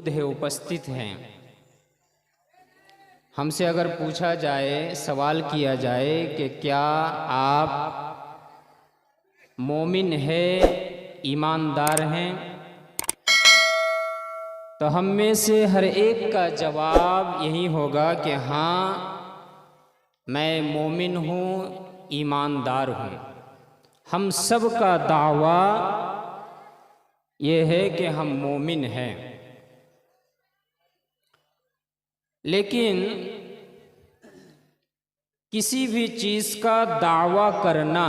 है उपस्थित हैं। हमसे अगर पूछा जाए, सवाल किया जाए कि क्या आप मोमिन है, ईमानदार हैं, तो हम में से हर एक का जवाब यही होगा कि हाँ, मैं मोमिन हूँ, ईमानदार हूँ। हम सब का दावा ये है कि हम मोमिन हैं। लेकिन किसी भी चीज़ का दावा करना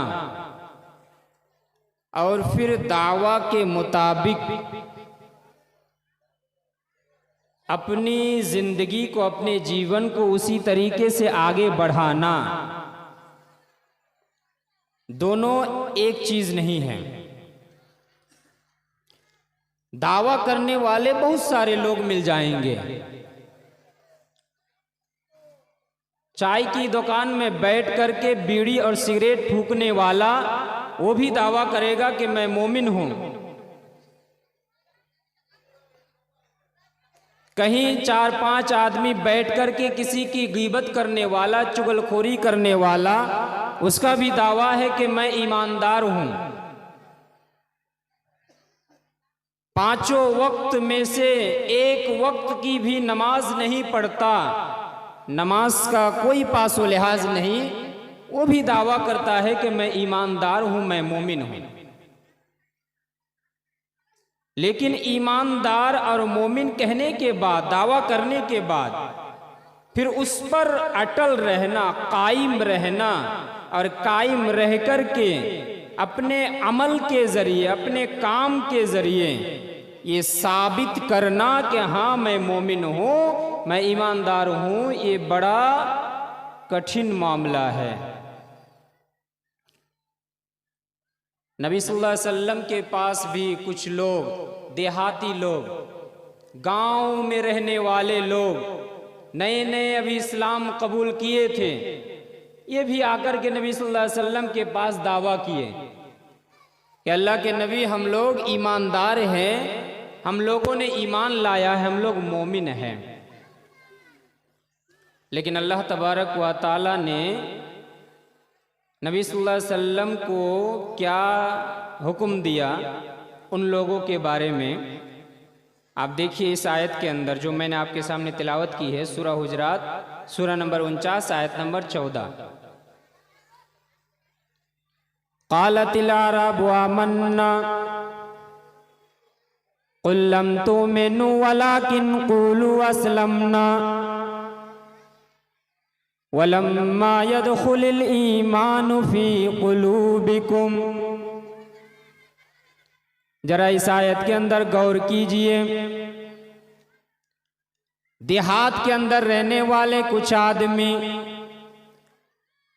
और फिर दावा के मुताबिक अपनी जिंदगी को, अपने जीवन को उसी तरीके से आगे बढ़ाना, दोनों एक चीज नहीं है। दावा करने वाले बहुत सारे लोग मिल जाएंगे। चाय की दुकान में बैठ करके बीड़ी और सिगरेट फूकने वाला वो भी दावा करेगा कि मैं मोमिन हूं। कहीं 4-5 आदमी बैठ करके किसी की गीबत करने वाला, चुगलखोरी करने वाला, उसका भी दावा है कि मैं ईमानदार हूं। 5 वक्त में से एक वक्त की भी नमाज नहीं पढ़ता, नमाज का कोई पासो लिहाज नहीं, वो भी दावा करता है कि मैं ईमानदार हूं, मैं मोमिन हूं। लेकिन ईमानदार और मोमिन कहने के बाद, दावा करने के बाद, फिर उस पर अटल रहना, कायम रहना और कायम रह कर के अपने अमल के जरिए, अपने काम के जरिए ये साबित करना कि हाँ मैं मोमिन हूँ, मैं ईमानदार हूँ, ये बड़ा कठिन मामला है। नबी सल्लल्लाहु अलैहि वसल्लम के पास भी कुछ लोग, देहाती लोग, गांव में रहने वाले लोग, नए नए अभी इस्लाम कबूल किए थे, ये भी आकर के नबी सल्लल्लाहु अलैहि वसल्लम के पास दावा किए कि अल्लाह के नबी, हम लोग ईमानदार हैं, हम लोगों ने ईमान लाया है, हम लोग मोमिन हैं। लेकिन अल्लाह तबारक व तआला ने नबी सल्लल्लाहु अलैहि वसल्लम को क्या हुक्म दिया उन लोगों के बारे में, आप देखिए इस आयत के अंदर जो मैंने आपके सामने तिलावत की है, सूरह हुजरात, सूरह नंबर 49, आयत नंबर 14। क़ालतिल अरबु आमन्ना क़ुल लम तुमिनु वलाकिन क़ूलू अस्लमना वलम्मा यदखुलिल ईमानु फी क़ुलूबिकुम। जरा इस आयत के अंदर गौर कीजिए। देहात के अंदर रहने वाले कुछ आदमी,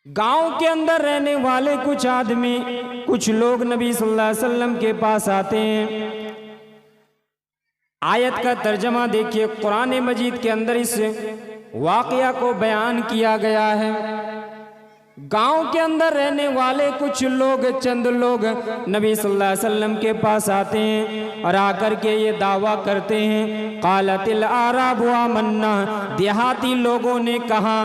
गांव के अंदर रहने वाले कुछ आदमी, कुछ लोग नबी सल्लल्लाहु अलैहि वसल्लम के पास आते हैं। आयत का तर्जमा देखिए, कुरान मजीद के अंदर इस वाकया को बयान किया गया है। गांव के अंदर रहने वाले कुछ लोग, चंद लोग नबी सल्लल्लाहु अलैहि वसल्लम के पास आते हैं और आकर के ये दावा करते हैं, क़ालतिल अरबु आमन्ना, देहाती लोगों ने कहा,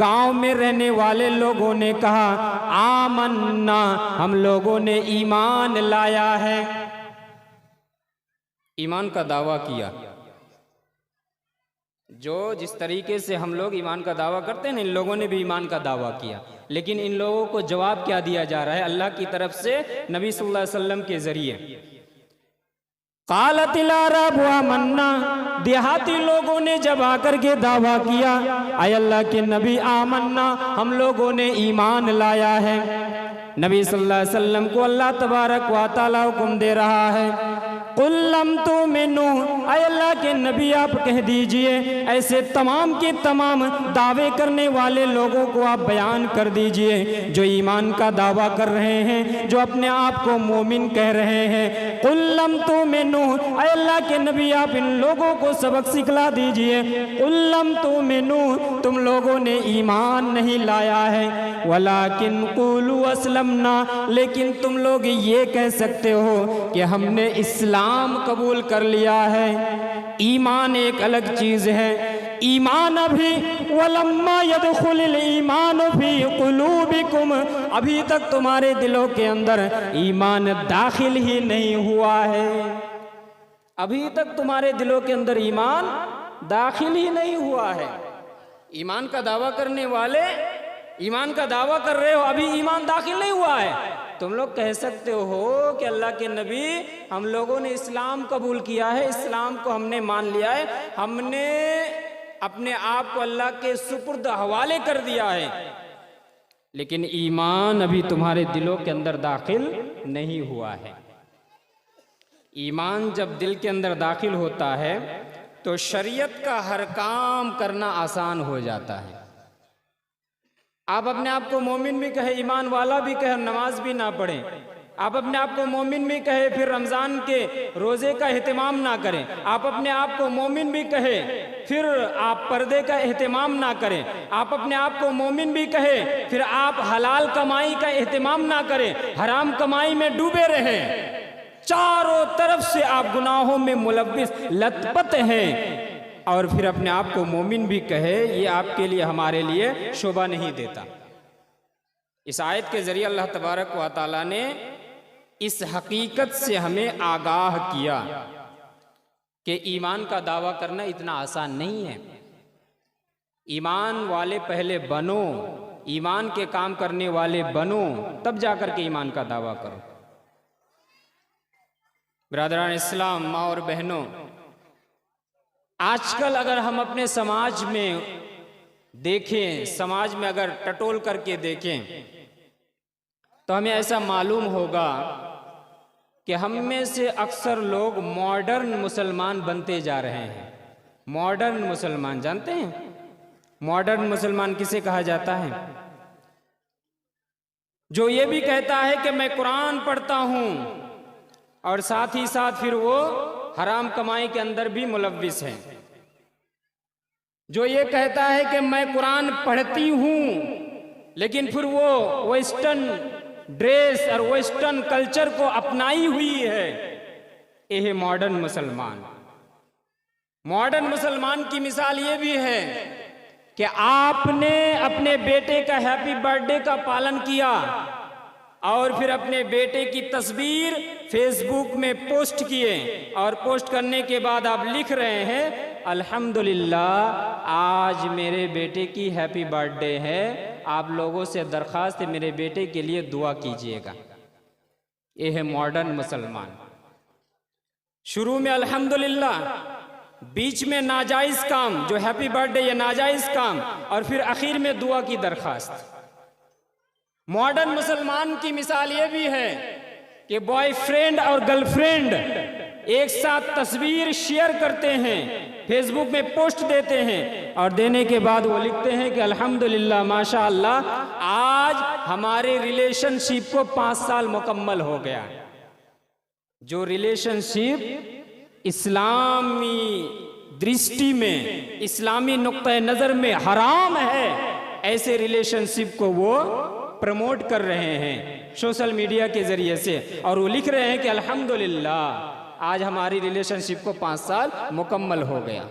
गांव में रहने वाले लोगों ने कहा, आमन्ना, हम लोगों ने ईमान लाया है। ईमान का दावा किया। जो जिस तरीके से हम लोग ईमान का दावा करते हैं, इन लोगों ने भी ईमान का दावा किया। लेकिन इन लोगों को जवाब क्या दिया जा रहा है अल्लाह की तरफ से नबी सल्लल्लाहु अलैहि वसल्लम के जरिए? क़ालतिल अरबु आमन्ना, देहाती लोगों ने जब आकर के दावा किया, आय अल्लाह के नबी, आमन्ना, हम लोगों ने ईमान लाया है। नबी सल्लल्लाहु अलैहि वसल्लम को अल्लाह तबारक व तआला हुक्म दे रहा है, कुल लम तुमिनु, आय अल्लाह के नबी आप कह दीजिए, ऐसे तमाम के तमाम दावे करने वाले लोगों को आप बयान कर दीजिए जो ईमान का दावा कर रहे हैं, जो अपने आप को मोमिन कह रहे हैं। कुल लम तुमिनु, आय अल्लाह के नबी आप इन लोगों को सबक सिखला दीजिए, कुल लम तुमिनु, तुम लोगों ने ईमान नहीं लाया है, वलाकिन क़ूलू अस्लमना, लेकिन तुम लोग ये कह सकते हो कि हमने इस्लाम कबूल कर लिया है। ईमान एक अलग चीज है। ईमान अभी वलम्मा यदखुलिल ईमान फी कुलूबिकुम, अभी तक तुम्हारे दिलों के अंदर ईमान दाखिल ही नहीं हुआ है। अभी तक तुम्हारे दिलों के अंदर ईमान दाखिल ही नहीं हुआ है। ईमान का दावा करने वाले ईमान का दावा कर रहे हो, अभी ईमान दाखिल नहीं हुआ है। तुम लोग कह सकते हो कि अल्लाह के नबी, हम लोगों ने इस्लाम कबूल किया है, इस्लाम को हमने मान लिया है, हमने अपने आप को अल्लाह के सुपुर्द हवाले कर दिया है, लेकिन ईमान अभी तुम्हारे दिलों के अंदर दाखिल नहीं हुआ है। ईमान जब दिल के अंदर दाखिल होता है तो शरीयत का हर काम करना आसान हो जाता है। आप अपने आप को मोमिन भी कहे, ईमान वाला भी कहे, नमाज भी ना पढ़ें। आप अपने आप को मोमिन भी कहे, फिर रमज़ान के रोज़े का एहतमाम ना करें। आप अपने आप को मोमिन भी कहे, फिर आप पर्दे का एहतमाम ना करें। आप अपने आप को मोमिन भी कहे, फिर आप हलाल कमाई का एहतमाम ना करें, हराम कमाई में डूबे रहें। चारों तरफ से आप गुनाहों में मुलव्विस लतपत हैं, और फिर अपने आप को मोमिन भी कहे, ये आपके लिए हमारे लिए शोभा नहीं देता। इस आयत के जरिए अल्लाह तबारक व तआला ने इस हकीकत से हमें आगाह किया कि ईमान का दावा करना इतना आसान नहीं है। ईमान वाले पहले बनो, ईमान के काम करने वाले बनो, तब जाकर के ईमान का दावा करो। बिरादरान इस्लाम, माँ और बहनों, आजकल अगर हम अपने समाज में देखें, समाज में अगर टटोल करके देखें, तो हमें ऐसा मालूम होगा कि हम में से अक्सर लोग मॉडर्न मुसलमान बनते जा रहे हैं। मॉडर्न मुसलमान जानते हैं? मॉडर्न मुसलमान किसे कहा जाता है? जो ये भी कहता है कि मैं कुरान पढ़ता हूं और साथ ही साथ फिर वो हराम कमाई के अंदर भी मुलव्विस है। जो ये कहता है कि मैं कुरान पढ़ती हूं, लेकिन फिर वो वेस्टर्न ड्रेस और वेस्टर्न कल्चर को अपनाई हुई है। यह मॉडर्न मुसलमान। मॉडर्न मुसलमान की मिसाल ये भी है कि आपने अपने बेटे का हैप्पी बर्थडे का पालन किया और फिर अपने बेटे की तस्वीर फेसबुक में पोस्ट किए, और पोस्ट करने के बाद आप लिख रहे हैं अल्हम्दुलिल्लाह आज मेरे बेटे की हैप्पी बर्थडे है, आप लोगों से दरख्वास्त है मेरे बेटे के लिए दुआ कीजिएगा। ये है मॉडर्न मुसलमान। शुरू में अल्हम्दुलिल्लाह, बीच में नाजायज काम जो हैप्पी बर्थडे, ये नाजायज काम, और फिर आखिर में दुआ की दरख्वास्त। मॉडर्न मुसलमान की मिसाल ये भी है कि बॉयफ्रेंड और गर्लफ्रेंड एक साथ तस्वीर शेयर करते हैं, फेसबुक में पोस्ट देते हैं, और देने के बाद वो लिखते हैं कि अल्हम्दुलिल्लाह माशाअल्लाह आज हमारे रिलेशनशिप को 5 साल मुकम्मल हो गया। जो रिलेशनशिप इस्लामी दृष्टि में, इस्लामी नुक्ते नज़र में हराम है, ऐसे रिलेशनशिप को वो प्रमोट कर रहे हैं सोशल मीडिया के जरिए से, और वो लिख रहे हैं कि अल्हम्दुलिल्लाह आज हमारी रिलेशनशिप को 5 साल मुकम्मल हो गया।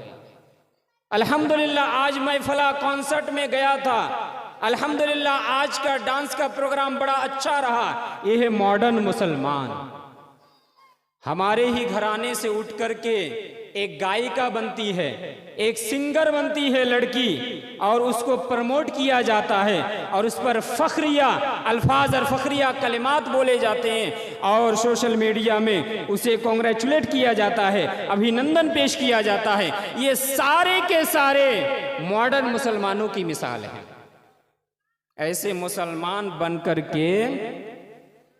अल्हम्दुलिल्लाह आज मैं फला कॉन्सर्ट में गया था, अल्हम्दुलिल्लाह आज का डांस का प्रोग्राम बड़ा अच्छा रहा। यह है मॉडर्न मुसलमान। हमारे ही घराने से उठ करके एक गायिका बनती है, एक सिंगर बनती है लड़की, और उसको प्रमोट किया जाता है, और उस पर फखरिया अल्फाज और फखरिया कलिमात बोले जाते हैं, और सोशल मीडिया में उसे कॉन्ग्रेचुलेट किया जाता है, अभिनंदन पेश किया जाता है। ये सारे के सारे मॉडर्न मुसलमानों की मिसाल है। ऐसे मुसलमान बन करके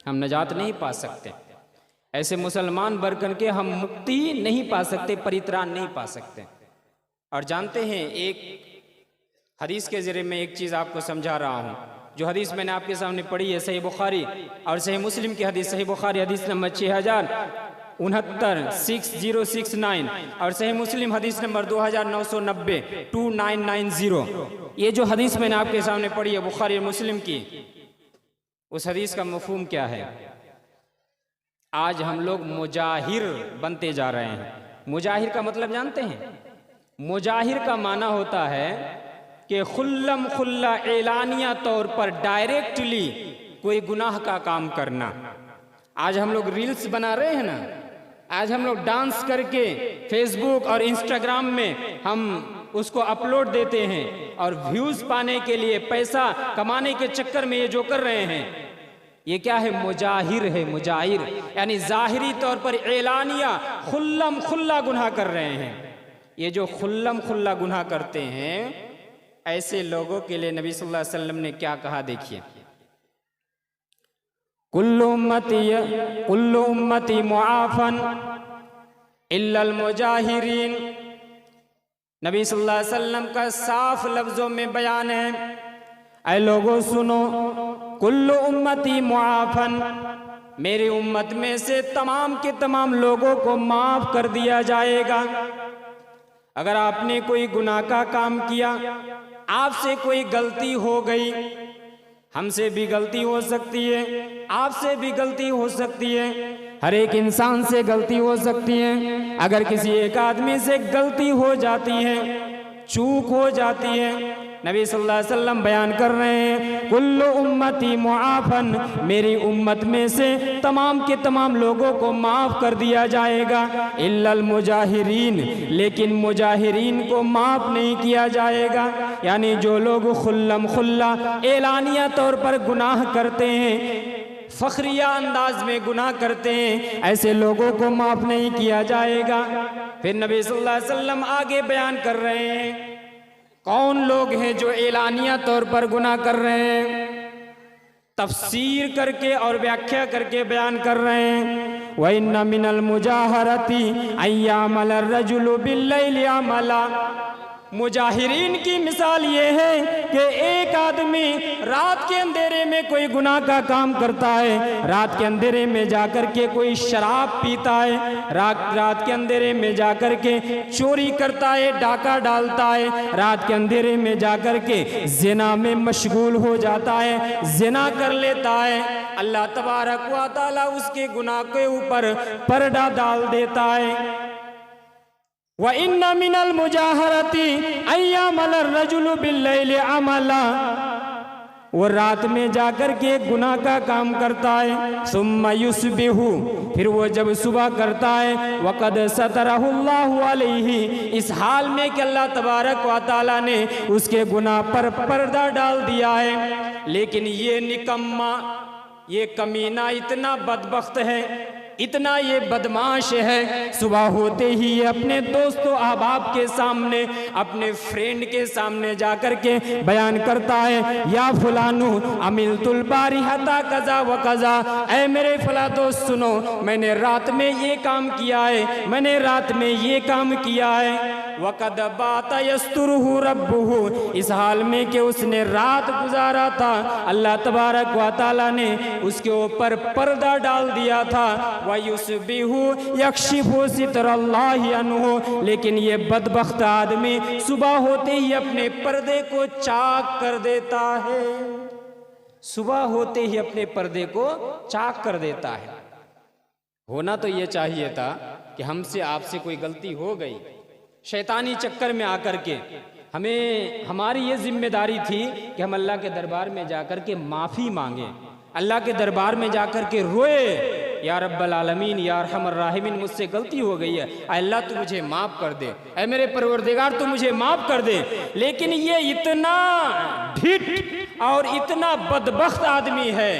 हम नजात नहीं पा सकते, ऐसे मुसलमान बन करके हम मुक्ति नहीं पा सकते, परित्राण नहीं पा सकते। और जानते हैं, एक हदीस के जरिए मैं एक चीज़ आपको समझा रहा हूँ। जो हदीस मैंने आपके सामने पढ़ी है सही बुखारी और सही मुस्लिम की हदीस। सही बुखारी हदीस नंबर 6069 और सही मुस्लिम हदीस नंबर 2990 2990। ये जो हदीस मैंने आपके सामने पढ़ी है बुखारी और मुस्लिम की, उस हदीस का मफहूम क्या है? आज हम लोग मुजाहिर बनते जा रहे हैं। मुजाहिर का मतलब जानते हैं? मुजाहिर का माना होता है कि खुल्लम खुल्ला एलानिया तौर पर डायरेक्टली कोई गुनाह का काम करना। आज हम लोग रील्स बना रहे हैं ना, आज हम लोग डांस करके फेसबुक और इंस्टाग्राम में हम उसको अपलोड देते हैं और व्यूज पाने के लिए, पैसा कमाने के चक्कर में ये जो कर रहे हैं, ये क्या है? मुजाहिर है। मुजाहिर यानी जाहिरी तौर पर एलानिया खुल्लम खुल्ला गुनाह कर रहे हैं। ये जो खुल्लम खुल्ला गुनाह करते हैं, ऐसे लोगों के लिए नबी सल्लल्लाहु अलैहि वसल्लम ने क्या कहा, देखिए, कुल्लु उम्मती मुआफन इल्लल मुजाहिरीन। नबी सल्लल्लाहु अलैहि वसल्लम का साफ लफ्जों में बयान है, ऐ लोगों सुनो, कुल्लु उम्मती मुआफन, मेरी उम्मत में से तमाम के तमाम लोगों को माफ कर दिया जाएगा। अगर आपने कोई गुनाह का काम किया, आपसे कोई गलती हो गई, हमसे भी गलती हो सकती है, आपसे भी गलती हो सकती है, हर एक इंसान से गलती हो सकती है। अगर किसी एक आदमी से गलती हो जाती है, चूक हो जाती है, नबी सल्लल्लाहु अलैहि वसल्लम बयान कर रहे हैं, कुल्लु उम्मती मुआफन, मेरी उम्मत में से तमाम के तमाम लोगों को माफ़ कर दिया जाएगा, इल्लल मुजाहिरीन, लेकिन मुजाहिरीन को माफ़ नहीं किया जाएगा। यानी जो लोग खुल्लम खुल्ला एलानिया तौर पर गुनाह करते हैं, फखरिया अंदाज में गुनाह करते हैं, ऐसे लोगों को माफ़ नहीं किया जाएगा। फिर नबी सल्लल्लाहु अलैहि वसल्लम आगे बयान कर रहे हैं, कौन लोग हैं जो एलानिया तौर पर गुनाह कर रहे हैं, तफसीर करके और व्याख्या करके बयान कर रहे हैं। व इन्ना मिनल मुजाहरती अय्यामल रजुलु बिल्लैलि अमला, मुजाहिरीन की मिसाल ये है कि एक आदमी रात के अंधेरे में कोई गुनाह का काम करता है, रात के अंधेरे में जाकर के कोई शराब पीता है, रात के अंधेरे में जाकर के चोरी करता है, डाका डालता है, रात के अंधेरे में जाकर के जिना में मशगूल हो जाता है, जिना कर लेता है, अल्लाह तबारक व तआला उसके गुनाह के ऊपर पर्दा डाल देता है। व इन्ना मिनल मुजाहरती अय्यामल रजुलु बिल्लैलि अमला, वो रात में जाकर के गुनाह का काम करता है, सुम्मा युस्बिहु, फिर वो जब सुबह करता है, वक़द सतरहुल्लाहु अलैहि, इस हाल में कि अल्लाह तबारक व तआला ने उसके गुनाह पर पर्दा डाल दिया है। लेकिन ये निकम्मा, ये कमीना इतना बदबख्त है, इतना ये बदमाश है, सुबह होते ही ये अपने दोस्तों अहबाब के सामने, अपने फ्रेंड के सामने जाकर के बयान करता है, या फुलानू अमिलतुल बारिहता कज़ा व कज़ा, ऐ मेरे फला दोस्त सुनो, मैंने रात में ये काम किया है, मैंने रात में ये काम किया है। वक़द बाता यस्तुरुहु रब्बुहु, इस हाल में कि उसने रात गुजारा था, अल्लाह तबारक व तआला ने उसके ऊपर पर्दा डाल दिया था। वयुस्बिहु यक्शिफु सित्रल्लाहि अन्हु, लेकिन ये बदबख्त आदमी सुबह होते ही अपने पर्दे को चाक कर देता है, सुबह होते ही अपने पर्दे को चाक कर देता है। होना तो ये चाहिए था कि हमसे आपसे कोई गलती हो गई, शैतानी चक्कर में आकर के हमें, हमारी ये जिम्मेदारी थी कि हम अल्लाह के दरबार में जाकर के माफ़ी मांगे, अल्लाह के दरबार में जाकर के रोए, या रब्बल आलमीन या अरहमर राहिमीन, मुझसे गलती हो गई है, अल्लाह तू मुझे माफ़ कर दे, ऐ मेरे परवरदिगार तू मुझे माफ़ कर दे। लेकिन ये इतना ढिठ और इतना बदबख्त आदमी है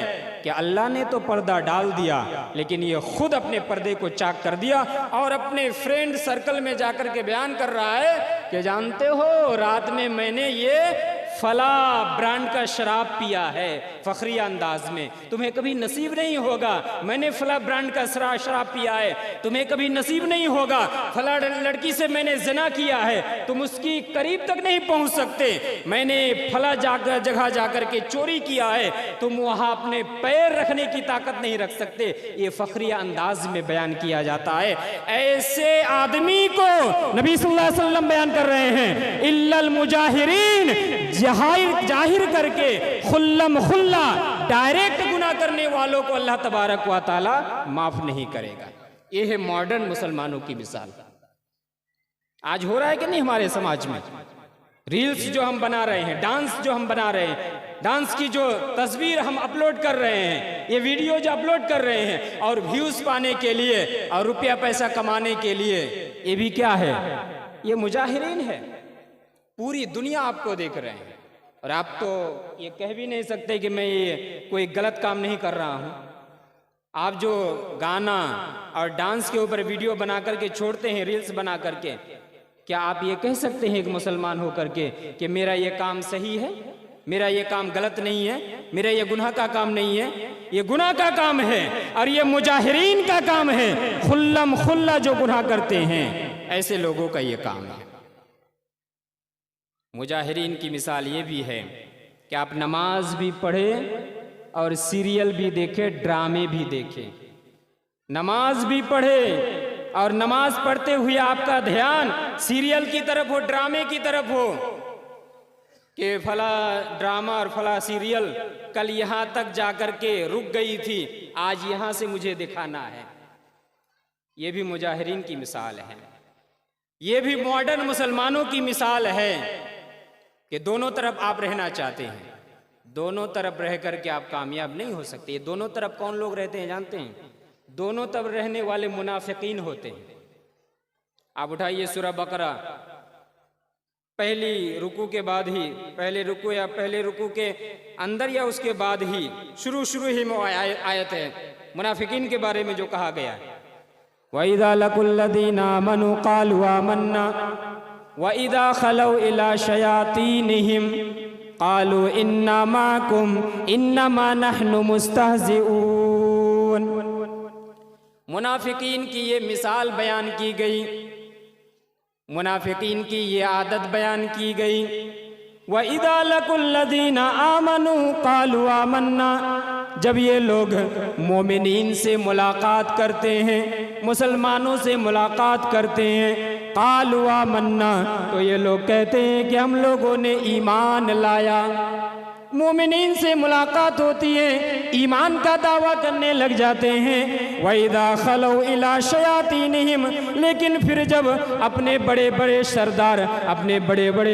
कि अल्लाह ने तो पर्दा डाल दिया, लेकिन ये खुद अपने पर्दे को चाक कर दिया और अपने फ्रेंड सर्कल में जाकर के बयान कर रहा है कि जानते हो रात में मैंने ये फला ब्रांड का शराब पिया है, फखरी अंदाज में, तुम्हें कभी नसीब नहीं होगा, मैंने फला ब्रांड का शराब पिया है, तुम्हें कभी नसीब नहीं होगा, फला लड़की से मैंने ज़िना किया है, तुम उसकी करीब तक नहीं पहुंच सकते, मैंने फला जगह जाकर के चोरी किया है, तुम वहां अपने पैर रखने की ताकत नहीं रख सकते। ये फखरी अंदाज में बयान किया जाता है। ऐसे आदमी को नबी सल्लल्लाहु अलैहि वसल्लम बयान कर रहे हैं, इल्लल मुजाहिरीन, जाहिर करके खुल्लम खुल्ला डायरेक्ट गुनाह करने वालों को अल्लाह तबारक व तआला माफ नहीं करेगा। ये है मॉडर्न मुसलमानों की मिसाल। आज हो रहा है कि नहीं हमारे समाज में? रील्स जो हम बना रहे हैं, डांस जो हम बना रहे हैं, डांस की जो तस्वीर हम अपलोड कर रहे हैं, ये वीडियो जो अपलोड कर रहे हैं और व्यूज पाने के लिए और रुपया पैसा कमाने के लिए, ये भी क्या है? ये मुजाहिरीन है। पूरी दुनिया आपको देख रहे हैं और आप तो ये कह भी नहीं सकते कि मैं ये कोई गलत काम नहीं कर रहा हूँ। आप जो गाना और डांस के ऊपर वीडियो बना करके छोड़ते हैं, रील्स बना करके, क्या आप ये कह सकते हैं एक मुसलमान होकर के कि मेरा ये काम सही है, मेरा ये काम गलत नहीं है, मेरा ये गुनाह का काम नहीं है? ये गुनाह का काम है और ये मुजाहिरीन का काम है। खुल्लम खुल्ला जो गुनाह करते हैं, ऐसे लोगों का ये काम है। मुजाहिरीन की मिसाल ये भी है कि आप नमाज भी पढ़े और सीरियल भी देखे, ड्रामे भी देखे। नमाज भी पढ़े और नमाज पढ़ते हुए आपका ध्यान सीरियल की तरफ हो, ड्रामे की तरफ हो कि फला ड्रामा और फला सीरियल कल यहाँ तक जाकर के रुक गई थी, आज यहाँ से मुझे दिखाना है। ये भी मुजाहिरीन की मिसाल है। ये भी मॉडर्न मुसलमानों की मिसाल है कि दोनों तरफ आप रहना चाहते हैं, दोनों तरफ रह करके आप कामयाब नहीं हो सकते। ये दोनों तरफ कौन लोग रहते हैं जानते हैं? दोनों तरफ रहने वाले मुनाफिकीन होते हैं। आप उठाइए सूरह बकरा, पहली रुकू के बाद ही, पहले रुकू या पहले रुकू के अंदर या उसके बाद ही शुरू ही में आयत है मुनाफिकीन के बारे में जो कहा गया है, वइदा लकुल्लदीना आमनू क़ालू आमन्ना वइदा खलौ इला शयातीनिहिम क़ालू इन्ना माकुम इन्नमा नहनु मुस्तहज़िऊन। मुनाफिकीन की ये मिसाल बयान की गई, मुनाफिकीन की ये आदत बयान की गई। वइदा लकुल्लदीना आमनू क़ालू आमन्ना, जब ये लोग मोमिनीन से मुलाकात करते हैं, मुसलमानों से मुलाकात करते हैं, क़ालू आमन्ना, तो ये लोग कहते हैं कि हम लोगों ने ईमान लाया। मोमिनीन से मुलाकात होती है, ईमान का दावा करने लग जाते हैं। वइदा खलौ इला शयातीनिहिम, लेकिन फिर जब अपने बड़े बड़े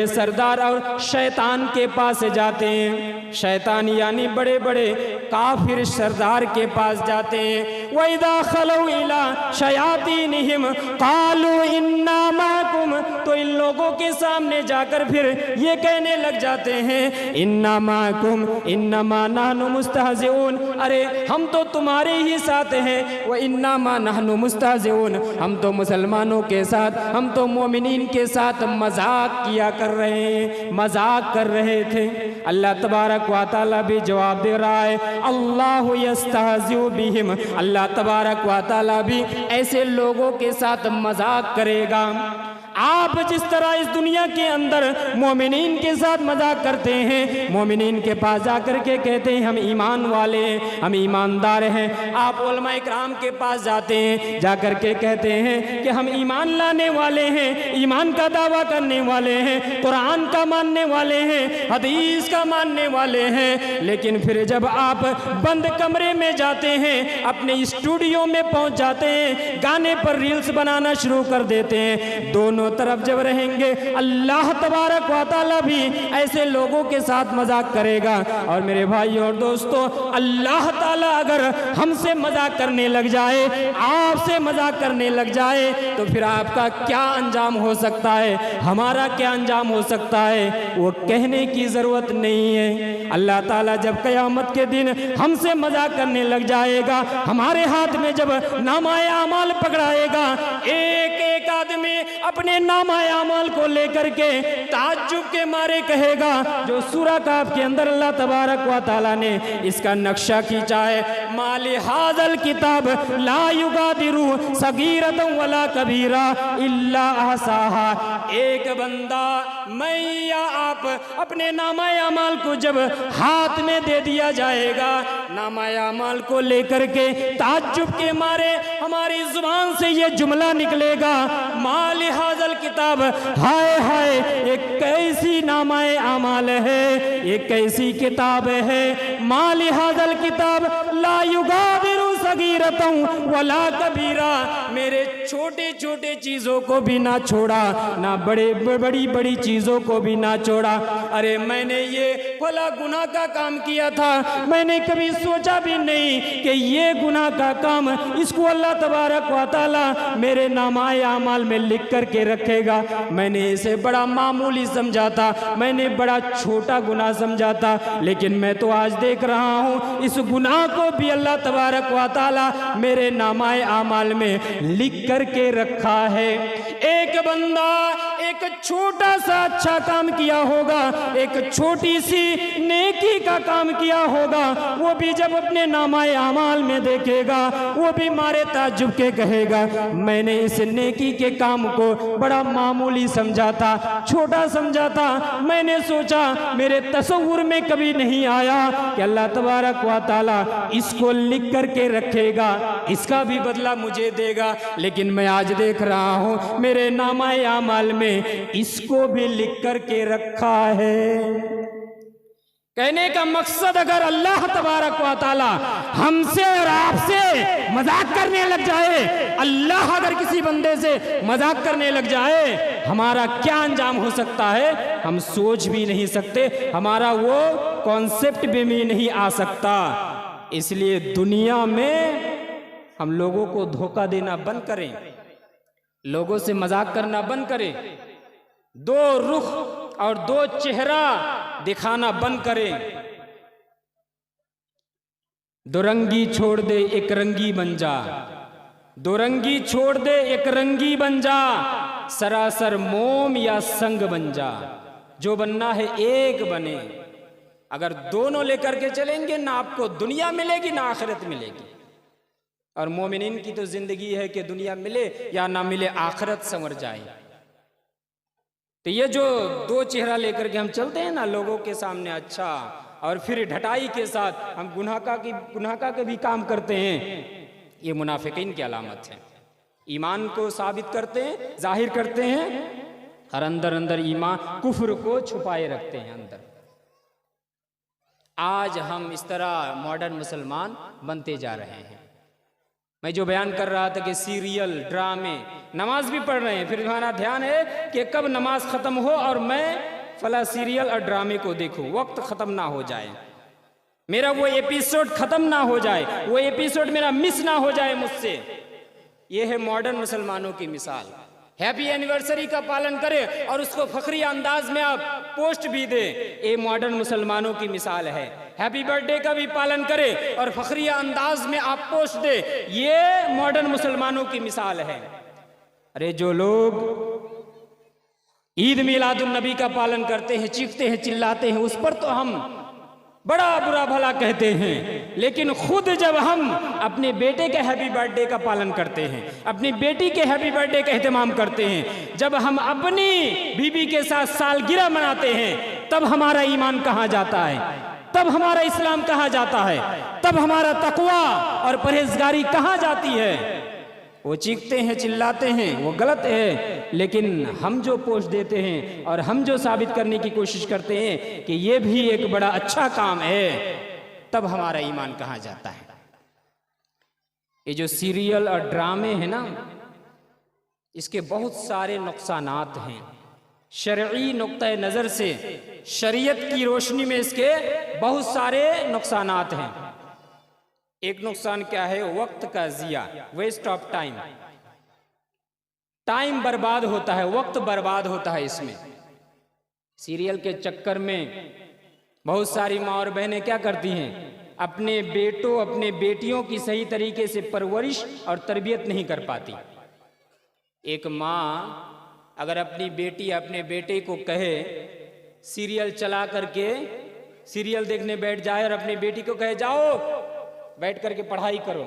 सरदार और शैतान के पास जाते हैं, शैतान यानी बड़े बड़े काफिर सरदार के पास जाते हैं। वइदा खलौ इला शयातीनिहिम क़ालू इन्ना माकुम, तो इन लोगों के सामने जाकर फिर ये कहने लग जाते हैं, इन्ना माकुम इन्नमा नहनु मुस्तहज़िऊन, अरे हम तो तुम्हारे ही साथ हैं। व इन्नमा नहनु मुस्तहज़िऊन, हम तो मुसलमानों के साथ, हम तो मोमिनीन के साथ मजाक किया कर रहे हैं, मजाक कर रहे थे। अल्लाह तबारक व तआला भी जवाब दे रहा है, अल्लाहु यस्तहज़िउ बिहिम, अल्लाह तबारक व तआला भी ऐसे लोगों के साथ मजाक करेगा। आप जिस तरह इस दुनिया के अंदर मोमिनीन के साथ मजाक करते हैं, मोमिनीन के पास जाकर के कहते हैं हम ईमान वाले हैं, हम ईमानदार हैं। आप उलमा इकराम के पास जाते हैं, जाकर के कहते हैं कि हम ईमान लाने वाले हैं, ईमान का दावा करने वाले हैं, कुरान का मानने वाले हैं, हदीस का मानने वाले हैं। लेकिन फिर जब आप बंद कमरे में जाते हैं, अपने स्टूडियो में पहुंच जाते हैं, गाने पर रील्स बनाना शुरू कर देते हैं, दोनों तरफ जब रहेंगे, अल्लाह तबारक व तआला भी ऐसे लोगों के साथ मजाक करेगा। और मेरे भाई और दोस्तों, अल्लाह ताला अगर हमसे मजाक करने लग जाए, आपसे मजाक करने लग जाए, तो फिर आपका क्या अंजाम हो सकता है, हमारा क्या अंजाम हो सकता है, वो कहने की जरूरत नहीं है। अल्लाह ताला जब क़यामत के दिन हमसे मजाक करने लग जाएगा, हमारे हाथ में जब नामाए आमाल पकड़ाएगा, एक एक आदमी अपने नामाए आमाल को लेकर के ताज्जुब के मारे कहेगा, जो सूरह काफ के अंदर अल्लाह तबारक व तआला ने इसका नक्शा खींचा है, माले हाज़ल किताब ला युगादिरु सगीरतन वला कबीरा इल्ला अहसाहा। एक बंदा, मैं या आप, अपने नामाए आमाल को जब हाथ में दे दिया जाएगा, नामाए आमाल को लेकर के ताज्जुब के मारे हमारी जुबान से ये जुमला निकलेगा, माले हाज़ल किताब, हाय हाय ये कैसी नामाए आमाल है, ये कैसी किताब है। माली हाज़ल किताब ला युगादिरु सगीरतन वला कबीरा, मेरे छोटे छोटे चीजों को भी ना छोड़ा, ना बड़ी बड़ी चीजों को भी ना छोड़ा। अरे मैंने ये भला गुनाह का काम किया था, मैंने कभी सोचा भी नहीं कि ये गुनाह का काम इसको अल्लाह तबारक व तआला मेरे नामाए आमाल में लिख करके रखेगा। मैंने इसे बड़ा मामूली समझा था, मैंने बड़ा छोटा गुनाह समझा था, लेकिन मैं तो आज देख रहा हूँ इस गुनाह को भी अल्लाह तबारक व तआला मेरे नामाए आमाल में लिख करके रखा है। एक बंदा एक छोटा सा अच्छा काम किया होगा, एक छोटी सी नेकी का काम किया होगा, वो भी जब अपने नामाए आमाल में देखेगा वो भी मारे ताज्जुब के कहेगा मैंने इस नेकी के काम को बड़ा मामूली समझा था, छोटा समझा था। मैंने सोचा, मेरे तसव्वुर में कभी नहीं आया कि अल्लाह तबारक व तआला इसको लिख करके रखेगा, इसका भी बदला मुझे देगा। लेकिन मैं आज देख रहा हूँ मेरे नामाए आमाल में इसको भी लिख करके रखा है। कहने का मकसद, अगर अल्लाह तबारक व तआला हमसे और आपसे मजाक करने लग जाए, अल्लाह अगर किसी बंदे से मजाक करने लग जाए, हमारा क्या अंजाम हो सकता है हम सोच भी नहीं सकते, हमारा वो कॉन्सेप्ट भी नहीं आ सकता। इसलिए दुनिया में हम लोगों को धोखा देना बंद करें, लोगों से मजाक करना बंद करें, दो रुख और दो चेहरा दिखाना बंद करें। दो रंगी छोड़ दे एक रंगी बन जा, दो रंगी छोड़ दे एक रंगी बन जा, सरासर मोम या संग बन जा, जो बनना है एक बने। अगर दोनों लेकर के चलेंगे ना आपको दुनिया मिलेगी ना आखिरत मिलेगी। और मोमिनीन की तो जिंदगी है कि दुनिया मिले या ना मिले आखिरत संवर जाए। तो ये जो दो चेहरा लेकर के हम चलते हैं ना लोगों के सामने अच्छा, और फिर ढटाई के साथ हम गुनाह के भी काम करते हैं, ये मुनाफिकीन की अलामत है। ईमान को साबित करते हैं, जाहिर करते हैं, और अंदर अंदर ईमान कुफ्र को छुपाए रखते हैं अंदर। आज हम इस तरह मॉडर्न मुसलमान बनते जा रहे हैं। मैं जो बयान कर रहा था कि सीरियल, ड्रामे, नमाज भी पढ़ रहे हैं, फिर हमारा ध्यान है कि कब नमाज खत्म हो और मैं फला सीरियल और ड्रामे को देखूं, वक्त खत्म ना हो जाए, मेरा वो एपिसोड खत्म ना हो जाए, वो एपिसोड मेरा मिस ना हो जाए मुझसे। ये है मॉडर्न मुसलमानों की मिसाल। हैप्पी एनिवर्सरी का पालन करे और उसको फखरी अंदाज में आप पोस्ट भी दे, ये मॉडर्न मुसलमानों की मिसाल है। हैप्पी बर्थडे का भी पालन करे और फखरी अंदाज में आप पोस्ट दे, ये मॉडर्न मुसलमानों की मिसाल है। अरे जो लोग ईद मिलादुन नबी का पालन करते हैं, चीखते हैं, चिल्लाते हैं, उस पर तो हम बड़ा बुरा भला कहते हैं, लेकिन खुद जब हम अपने बेटे के हैप्पी बर्थडे का पालन करते हैं, अपनी बेटी के हैप्पी बर्थडे का एहतमाम करते हैं, जब हम अपनी बीबी के साथ सालगिरह मनाते हैं, तब हमारा ईमान कहाँ जाता है, तब हमारा इस्लाम कहाँ जाता है, तब हमारा तकवा और परहेजगारी कहाँ जाती है। वो चीखते हैं, चिल्लाते हैं, वो गलत है, लेकिन हम जो पोस्ट देते हैं और हम जो साबित करने की कोशिश करते हैं कि ये भी एक बड़ा अच्छा काम है, तब हमारा ईमान कहाँ जाता है। ये जो सीरियल और ड्रामे हैं ना, इसके बहुत सारे नुकसानात हैं। शरई नुक्ता नज़र से, शरीयत की रोशनी में इसके बहुत सारे नुकसानात हैं। एक नुकसान क्या है? वक्त का जिया, वेस्ट ऑफ टाइम, टाइम बर्बाद होता है, वक्त बर्बाद होता है इसमें। सीरियल के चक्कर में बहुत सारी माँ और बहनें क्या करती हैं, अपने बेटों, अपने बेटियों की सही तरीके से परवरिश और तरबियत नहीं कर पाती। एक माँ अगर अपनी बेटी अपने बेटे को कहे सीरियल चला करके सीरियल देखने बैठ जाए और अपनी बेटी को कहे जाओ बैठ करके पढ़ाई करो,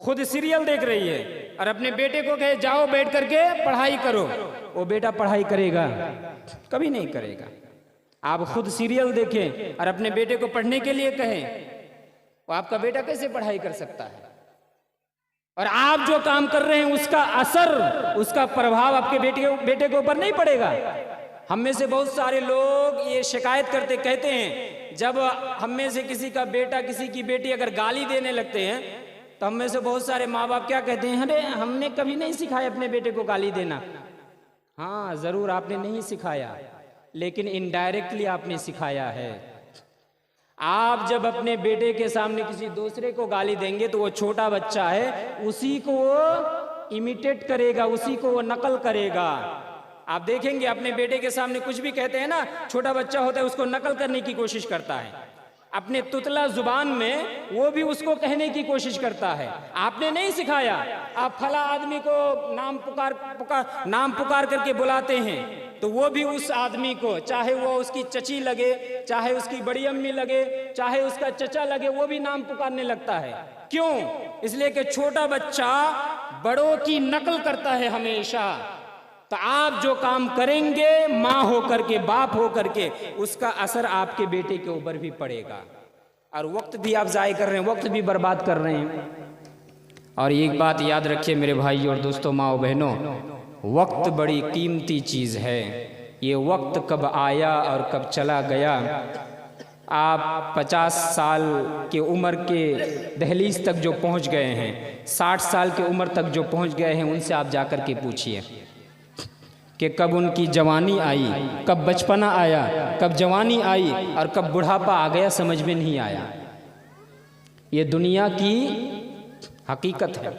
खुद सीरियल देख रही है और अपने बेटे को कहे जाओ बैठ करके पढ़ाई करो, वो बेटा पढ़ाई करेगा? कभी नहीं करेगा। आप खुद सीरियल देखें और अपने बेटे को पढ़ने के लिए कहें, वो आपका बेटा कैसे पढ़ाई कर सकता है? और आप जो काम कर रहे हैं उसका असर, उसका प्रभाव आपके बेटे के ऊपर नहीं पड़ेगा। हम में से बहुत सारे लोग ये शिकायत करते, कहते हैं जब हम में से किसी का बेटा, किसी की बेटी अगर गाली देने लगते हैं तो हम में से बहुत सारे माँ बाप क्या कहते हैं, अरे हमने कभी नहीं सिखाया अपने बेटे को गाली देना। हाँ ज़रूर आपने नहीं सिखाया, लेकिन इनडायरेक्टली आपने सिखाया है। आप जब अपने बेटे के सामने किसी दूसरे को गाली देंगे तो वो छोटा बच्चा है, उसी को वो इमिटेट करेगा, उसी को वो नकल करेगा। आप देखेंगे अपने बेटे के सामने कुछ भी कहते हैं ना, छोटा बच्चा होता है उसको नकल करने की कोशिश करता है, अपने तुतला जुबान में वो भी उसको कहने की कोशिश करता है। आपने नहीं सिखाया, आप फला आदमी को नाम पुकार करके बुलाते हैं तो वो भी उस आदमी को, चाहे वो उसकी चची लगे, चाहे उसकी बड़ी अम्मी लगे, चाहे उसका चचा लगे, वो भी नाम पुकारने लगता है। क्यों? इसलिए कि छोटा बच्चा बड़ों की नकल करता है हमेशा। तो आप जो काम करेंगे माँ होकर के, बाप होकर के, उसका असर आपके बेटे के ऊपर भी पड़ेगा। और वक्त भी आप ज़ाय कर रहे हैं, वक्त भी बर्बाद कर रहे हैं। और एक बात याद रखिए मेरे भाई और दोस्तों, माँ बहनों, वक्त बड़ी कीमती चीज़ है। ये वक्त कब आया और कब चला गया। आप 50 साल की उम्र के दहलीज तक जो पहुँच गए हैं, 60 साल की उम्र तक जो पहुँच गए हैं, उनसे आप जाकर के पूछिए कि कब उनकी जवानी आई, कब बचपना आया, कब जवानी आई और कब बुढ़ापा आ गया, समझ में नहीं आया। ये दुनिया की हकीकत है,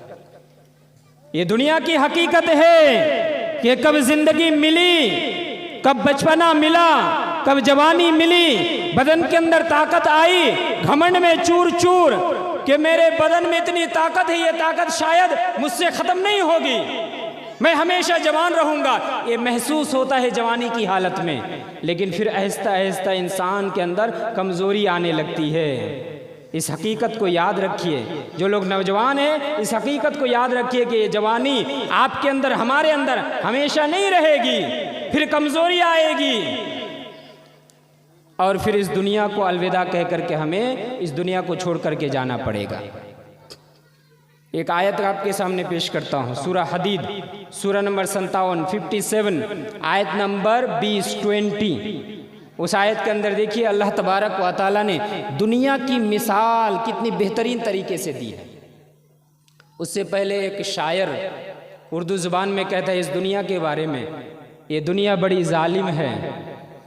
ये दुनिया की हकीकत है कि कब जिंदगी मिली, कब बचपना मिला, कब जवानी मिली, बदन के अंदर ताकत आई, घमंड में चूर चूर कि मेरे बदन में इतनी ताकत है, ये ताकत शायद मुझसे ख़त्म नहीं होगी, मैं हमेशा जवान रहूंगा। ये महसूस होता है जवानी की हालत में, लेकिन फिर आहिस्ता आहिस्ता इंसान के अंदर कमज़ोरी आने लगती है। इस हकीकत को याद रखिए, जो लोग नौजवान हैं, इस हकीकत को याद रखिए कि ये जवानी आपके अंदर, हमारे अंदर हमेशा नहीं रहेगी, फिर कमज़ोरी आएगी और फिर इस दुनिया को अलविदा कह करके हमें इस दुनिया को छोड़ करके जाना पड़ेगा। एक आयत आपके सामने पेश करता हूँ, सूरह हदीद, सूरह नंबर 57, 57, आयत नंबर 20। उस आयत के अंदर देखिए अल्लाह तबारक व तआला ने दुनिया की मिसाल कितनी बेहतरीन तरीके से दी है। उससे पहले एक शायर उर्दू ज़ुबान में कहता है इस दुनिया के बारे में, ये दुनिया बड़ी जालिम है,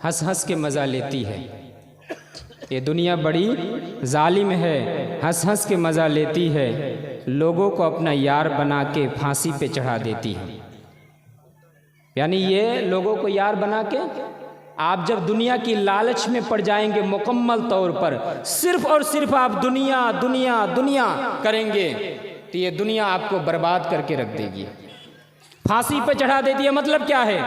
हंस हंस के मज़ा लेती है। ये दुनिया बड़ी जालिम है, हंस हंस के मज़ा लेती है, लोगों को अपना यार बना के फांसी पे चढ़ा देती है। यानी ये लोगों को यार बना के, आप जब दुनिया की लालच में पड़ जाएंगे मुकम्मल तौर पर, सिर्फ और सिर्फ आप दुनिया दुनिया दुनिया करेंगे, तो ये दुनिया आपको बर्बाद करके रख देगी, फांसी पे चढ़ा देती है। मतलब क्या है?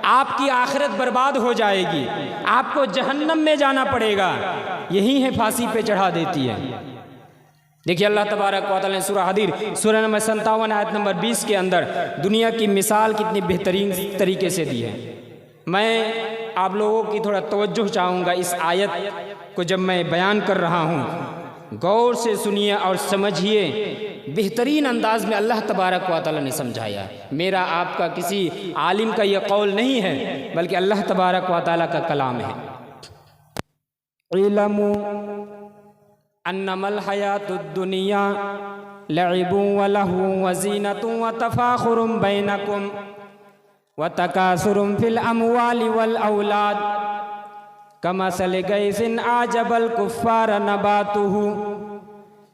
आपकी आखिरत बर्बाद हो जाएगी, आपको जहन्नम में जाना पड़ेगा, यही है फांसी पे चढ़ा देती है। देखिए अल्लाह तबारक व तआला ने सूरह हदीद, सूरह नंबर 57, आयत नंबर 20 के अंदर दुनिया की मिसाल कितनी बेहतरीन तरीके से दी है। मैं आप लोगों की थोड़ा तवज्जो चाहूँगा इस आयत को, जब मैं बयान कर रहा हूँ गौर से सुनिए और समझिए। बेहतरीन अंदाज में अल्लाह तबारक व तआला ने समझाया है। मेरा आपका किसी आलिम का यह कौल नहीं है, बल्कि अल्लाह तबारक व तआला का कलाम है। इल्मु अन्नमल हयातुद दुनिया लइबुन व लहवुन व ज़ीनतुन व तफ़ाख़ुरुन बैनकुम व तकासुरुन फिल अमवालि वल औलाद कमसलि गैसिन आजबल कुफ़्फ़ार नबातुहु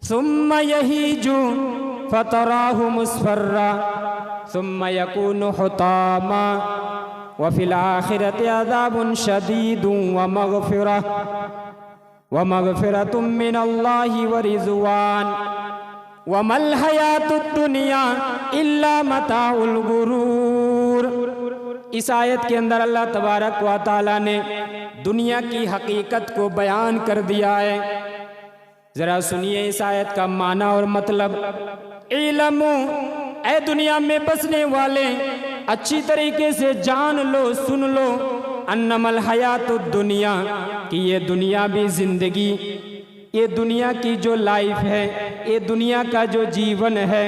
सुम्मा यहीजु फ़तराहु मुस्फ़र्रा सुम्मा यकूनु हुतामा व फिल आखिरति अज़ाबुन शदीदुन व मग़फ़िरतुम मिनल्लाहि व रिज़वान व मल हयातुद दुनिया इल्ला मताउल गुरूर। इस आयत के अंदर अल्लाह तबारक व तआला ने दुनिया की हकीकत को बयान कर दिया है। ज़रा सुनिए इस आयत का माना और मतलब। इल्मु, ऐ दुनिया में बसने वाले अच्छी तरीके से जान लो, सुन लो, अन्नमल हयातुद दुनिया, कि ये दुनिया भी ज़िंदगी, ये दुनिया की जो लाइफ है, ये दुनिया का जो जीवन है,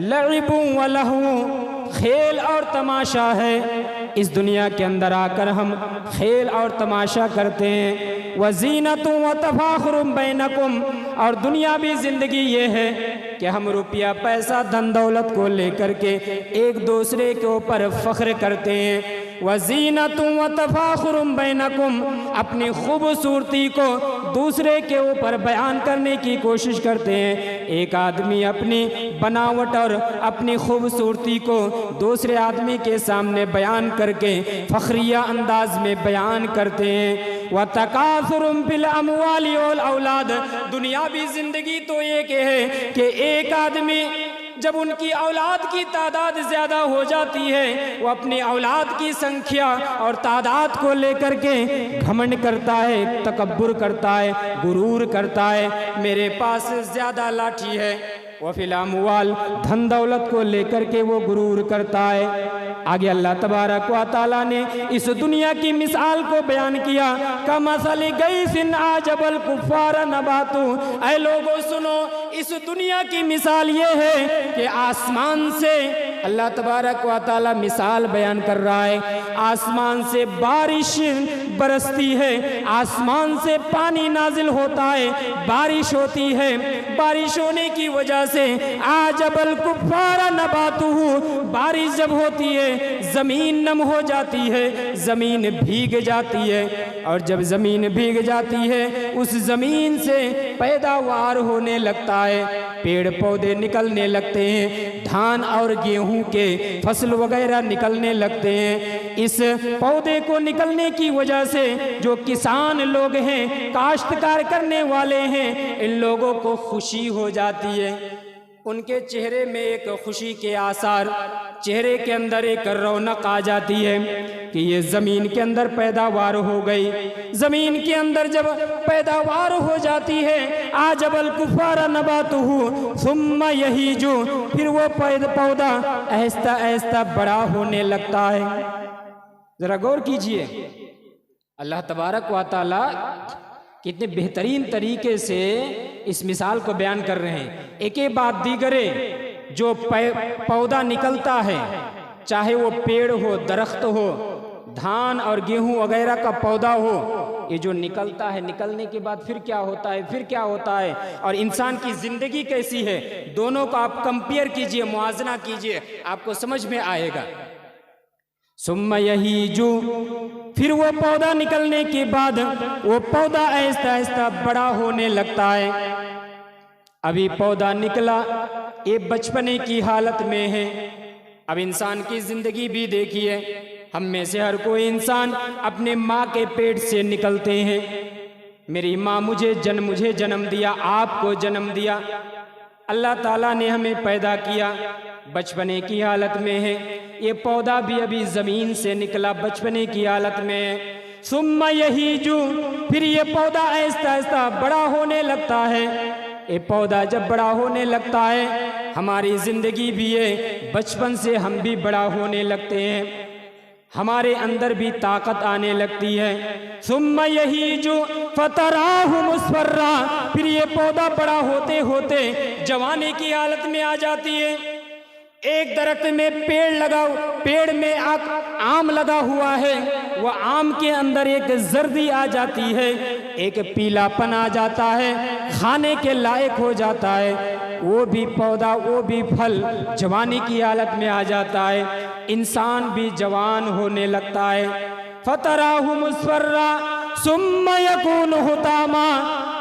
लइबुन व लहवुन, खेल और तमाशा है। इस दुनिया के अंदर आकर हम खेल और तमाशा करते हैं। व ज़ीनतुन व तफ़ाख़ुरुन बैनकुम, और दुनिया भी ज़िंदगी ये है कि हम रुपया पैसा धन दौलत को लेकर के एक दूसरे के ऊपर फख्र करते हैं। वज़ीनतुम व तफ़ाखुरुम बैनकुम, अपनी खूबसूरती को दूसरे के ऊपर बयान करने की कोशिश करते हैं। एक आदमी अपनी बनावट और अपनी खूबसूरती को दूसरे आदमी के सामने बयान करके फ़ख्रिया अंदाज में बयान करते हैं। व तकासुरुम फिल अमवाली वल औलाद, दुनियावी ज़िंदगी तो एक है कि एक आदमी जब उनकी औलाद की तादाद ज़्यादा हो जाती है, वो अपनी औलाद की संख्या और तादाद को लेकर के घमंड करता है, तकब्बुर करता है, गुरूर करता है। मेरे पास ज़्यादा लाठी है। वह फिलामुआल, धन दौलत को लेकर के वो गुरूर करता है। आगे अल्लाह तबारक व तआला ने इस दुनिया की मिसाल को बयान किया, कमसली गैसिन आजबल कुफ्फार नबातु। ऐ लोगों सुनो, इस दुनिया की मिसाल ये है कि आसमान से अल्लाह तबारक व तआला मिसाल बयान कर रहा है, आसमान से बारिश बरसती है, आसमान से पानी नाजिल होता है, बारिश होती है, बारिश होने की वजह से आजबल कुफ्फार नबातुहु, बारिश जब होती है ज़मीन नम हो जाती है, ज़मीन भीग जाती है, और जब ज़मीन भीग जाती है उस ज़मीन से पैदावार होने लगता है, पेड़ पौधे निकलने लगते हैं, धान और गेहूं के फसल वगैरह निकलने लगते हैं। इस पौधे को निकलने की वजह से जो किसान लोग हैं, काश्तकार करने वाले हैं, इन लोगों को खुशी हो जाती है। उनके चेहरे में एक खुशी के आसार, चेहरे के अंदर एक रौनक आ जाती है कि ये ज़मीन के अंदर पैदावार हो गई। ज़मीन के अंदर जब पैदावार हो जाती है, आजबल कुफ्फार नबातुहु सुम्मा यहीजु, फिर वो पौधा आहिस्ता आहिस्ता बड़ा होने लगता है। ज़रा गौर कीजिए, अल्लाह तबारक व तआला कितने बेहतरीन तरीके से इस मिसाल को बयान कर रहे हैं। एक ही बात दीगरे, जो पौधा निकलता है, चाहे वो पेड़ हो, दरख्त हो, धान और गेहूं वगैरह का पौधा हो, ये जो निकलता है, निकलने के बाद फिर क्या होता है, फिर क्या होता है, और इंसान की ज़िंदगी कैसी है, दोनों को आप कंपेयर कीजिए, मुआजना कीजिए, आपको समझ में आएगा। सुम्मा यहीजु, फिर वो पौधा निकलने के बाद वो पौधा आहिस्ता आहिस्ता बड़ा होने लगता है। अभी पौधा निकला, ये बचपने की हालत में है। अब इंसान की ज़िंदगी भी देखिए, हम में से हर कोई इंसान अपने माँ के पेट से निकलते हैं। मेरी माँ मुझे जन्म दिया, आपको जन्म दिया, अल्लाह ताला ने हमें पैदा किया, बचपने की हालत में है। ये पौधा भी अभी ज़मीन से निकला, बचपने की हालत में है। सुम्मा यहीजु, फिर ये पौधा आहिस्ता आहिस्ता बड़ा होने लगता है। ये पौधा जब बड़ा होने लगता है, हमारी ज़िंदगी भी है, बचपन से हम भी बड़ा होने लगते हैं, हमारे अंदर भी ताकत आने लगती है। सुम्मा यहीजु फतराहु मुस्फर्रा, फिर ये पौधा बड़ा होते होते जवानी की हालत में आ जाती है। एक दरख्त में पेड़ में आम लगा हुआ है, वह आम के अंदर एक जर्दी आ जाती है, एक पीलापन आ जाता है, खाने के लायक हो जाता है। वो भी पौधा, वो भी फल जवानी की हालत में आ जाता है, इंसान भी जवान होने लगता है। फतराहु मुस्फर्रा सुम्मा यकूनु हुतामा,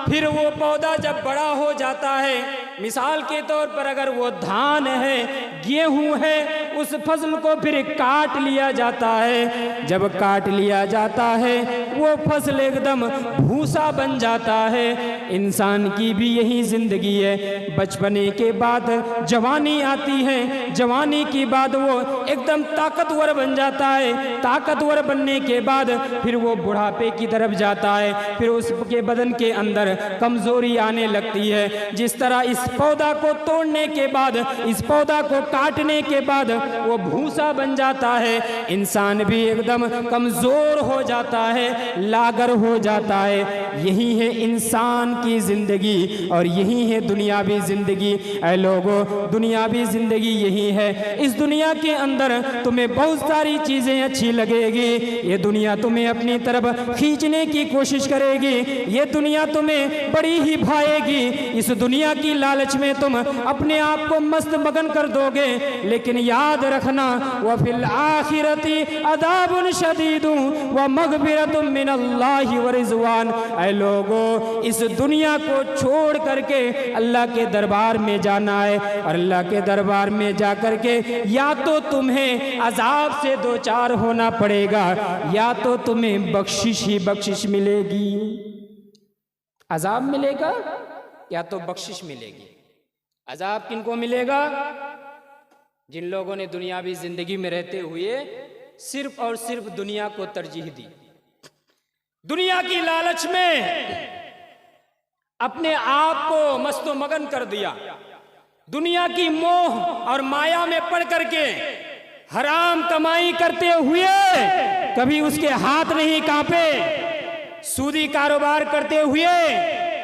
फिर वो पौधा जब बड़ा हो जाता है, मिसाल के तौर पर अगर वो धान है, गेहूं है, उस फसल को फिर काट लिया जाता है। जब काट लिया जाता है, वो फसल एकदम भूसा बन जाता है। इंसान की भी यही ज़िंदगी है, बचपने के बाद जवानी आती है, जवानी के बाद वो एकदम ताकतवर बन जाता है, ताकतवर बनने के बाद फिर वो बुढ़ापे की तरफ जाता है, फिर उसके बदन के अंदर कमज़ोरी आने लगती है। जिस तरह इस पौधा को तोड़ने के बाद, इस पौधा को काटने के बाद वो भूसा बन जाता है, इंसान भी एकदम कमज़ोर हो जाता है, लागर हो जाता है। यही है इंसान की ज़िंदगी और यही है दुनियावी ज़िंदगी। ऐ लोगों, दुनियावी ज़िंदगी यही है। इस दुनिया के अंदर तुम्हें बहुत सारी चीज़ें अच्छी लगेगी। ये दुनिया तुम्हें अपनी तरफ खींचने की कोशिश करेगी। ये दुनिया तुम्हें बड़ी ही भाएगी। इस दुनिया की लालच में तुम अपने आप को मस्त मगन कर दोगे। लेकिन याद रखना, व फिल आखिरती अदाबुन शदीदुन व मगफिरतुम मिनल्लाहि व रिज़वान। ऐ लोगों, इस दुनिया को छोड़ करके अल्लाह के दरबार में जाना है और अल्लाह के दरबार में जा करके या तो तुम्हें अजाब से दो चार होना पड़ेगा या तो तुम्हें बख्शिश ही बख्शिश मिलेगी। अजाब मिलेगा या तो बख्शिश मिलेगी। अजाब किनको मिलेगा? जिन लोगों ने दुनियावी जिंदगी में रहते हुए सिर्फ और सिर्फ दुनिया को तरजीह दी, दुनिया की लालच में अपने आप को मस्तो मगन कर दिया, दुनिया की मोह और माया में पड़ करके हराम कमाई करते हुए कभी उसके हाथ नहीं कांपे, सूदी कारोबार करते हुए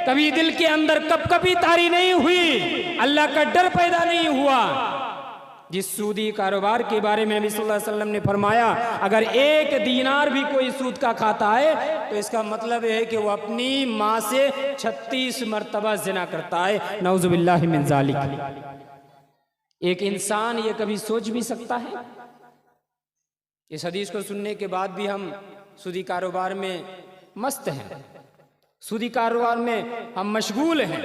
कभी दिल के अंदर कभी तारी नहीं हुई, अल्लाह का डर पैदा नहीं हुआ। जिस सूदी कारोबार के बारे में नबी सल्लल्लाहु अलैहि वसल्लम ने फरमाया, अगर एक दीनार भी कोई सूद का खाता है तो इसका मतलब है कि वो अपनी माँ से 36 मरतबा जिना करता है। नऊजुबिल्लाहि मिन ज़ालिक। एक इंसान ये कभी सोच भी सकता है? इस हदीस को सुनने के बाद भी हम सूदी कारोबार में मस्त हैं, सूदी कारोबार में हम मशगूल हैं।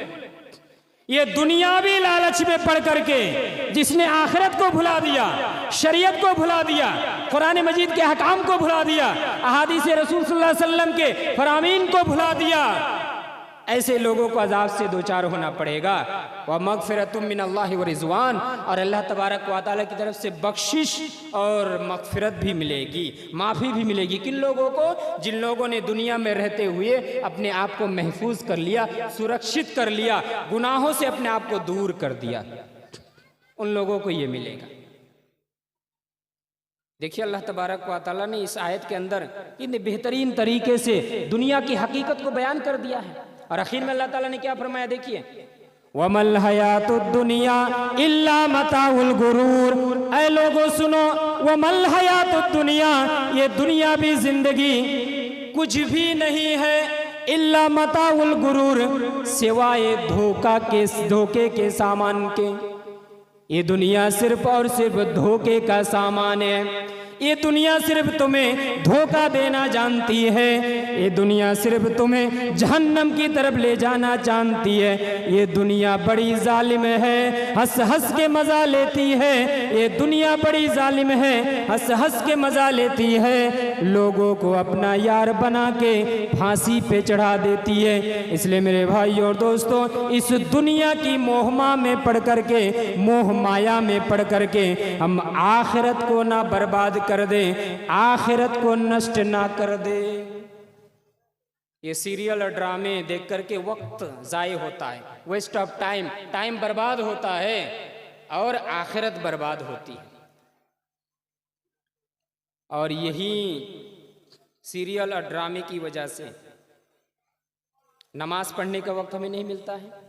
ये दुनियावी लालच में पड़ करके जिसने आखिरत को भुला दिया, शरीयत को भुला दिया, कुरान मजीद के हकाम को भुला दिया, अहादीस रसूल सल्लल्लाहु अलैहि वसल्लम के फरामीन को भुला दिया, ऐसे लोगों को अजाब से दो चार होना पड़ेगा। व मगफिरतुम मिनल्लाहि व रिज़वान, और अल्लाह तबारक व तआला की तरफ से बख्शिश और मगफिरत भी मिलेगी, माफ़ी भी मिलेगी। किन लोगों को? जिन लोगों ने दुनिया में रहते हुए अपने आप को महफूज कर लिया, सुरक्षित कर लिया, गुनाहों से अपने आप को दूर कर दिया, उन लोगों को ये मिलेगा। देखिए, अल्लाह तबारक व तआला ने इस आयत के अंदर इतने बेहतरीन तरीके से दुनिया की हकीकत को बयान कर दिया है। और आखिर में अल्लाह ताला ने क्या फरमाया, देखिए, वमल हयातुद दुनिया इल्ला मताउल गुरूर। ऐ लोगों सुनो, वमल हयातुद दुनिया, ये दुनियावी जिंदगी कुछ भी नहीं है, इल्ला मताउल गुरूर, सिवाय धोखे के सामान के। ये दुनिया सिर्फ और सिर्फ धोखे का सामान है। ये दुनिया सिर्फ तुम्हें धोखा देना जानती है। ये दुनिया सिर्फ तुम्हें जहन्नम की तरफ ले जाना जानती है। ये दुनिया बड़ी जालिम है, हंस हंस के मजा लेती है। ये दुनिया बड़ी जालिम है, हंस हंस के मजा लेती है। लोगों को अपना यार बना के फांसी पे चढ़ा देती है। इसलिए मेरे भाई और दोस्तों, इस दुनिया की मोहमा में पड़ करके, मोह माया में पड़ करके हम आखिरत को ना बर्बाद कर दे, आखिरत को नष्ट ना कर दे। ये सीरियल और ड्रामे देख करके वक्त जाये होता है, वेस्ट ऑफ टाइम, टाइम बर्बाद होता है और आखिरत बर्बाद होती है। और यही सीरियल और ड्रामे की वजह से नमाज पढ़ने का वक्त हमें नहीं मिलता है।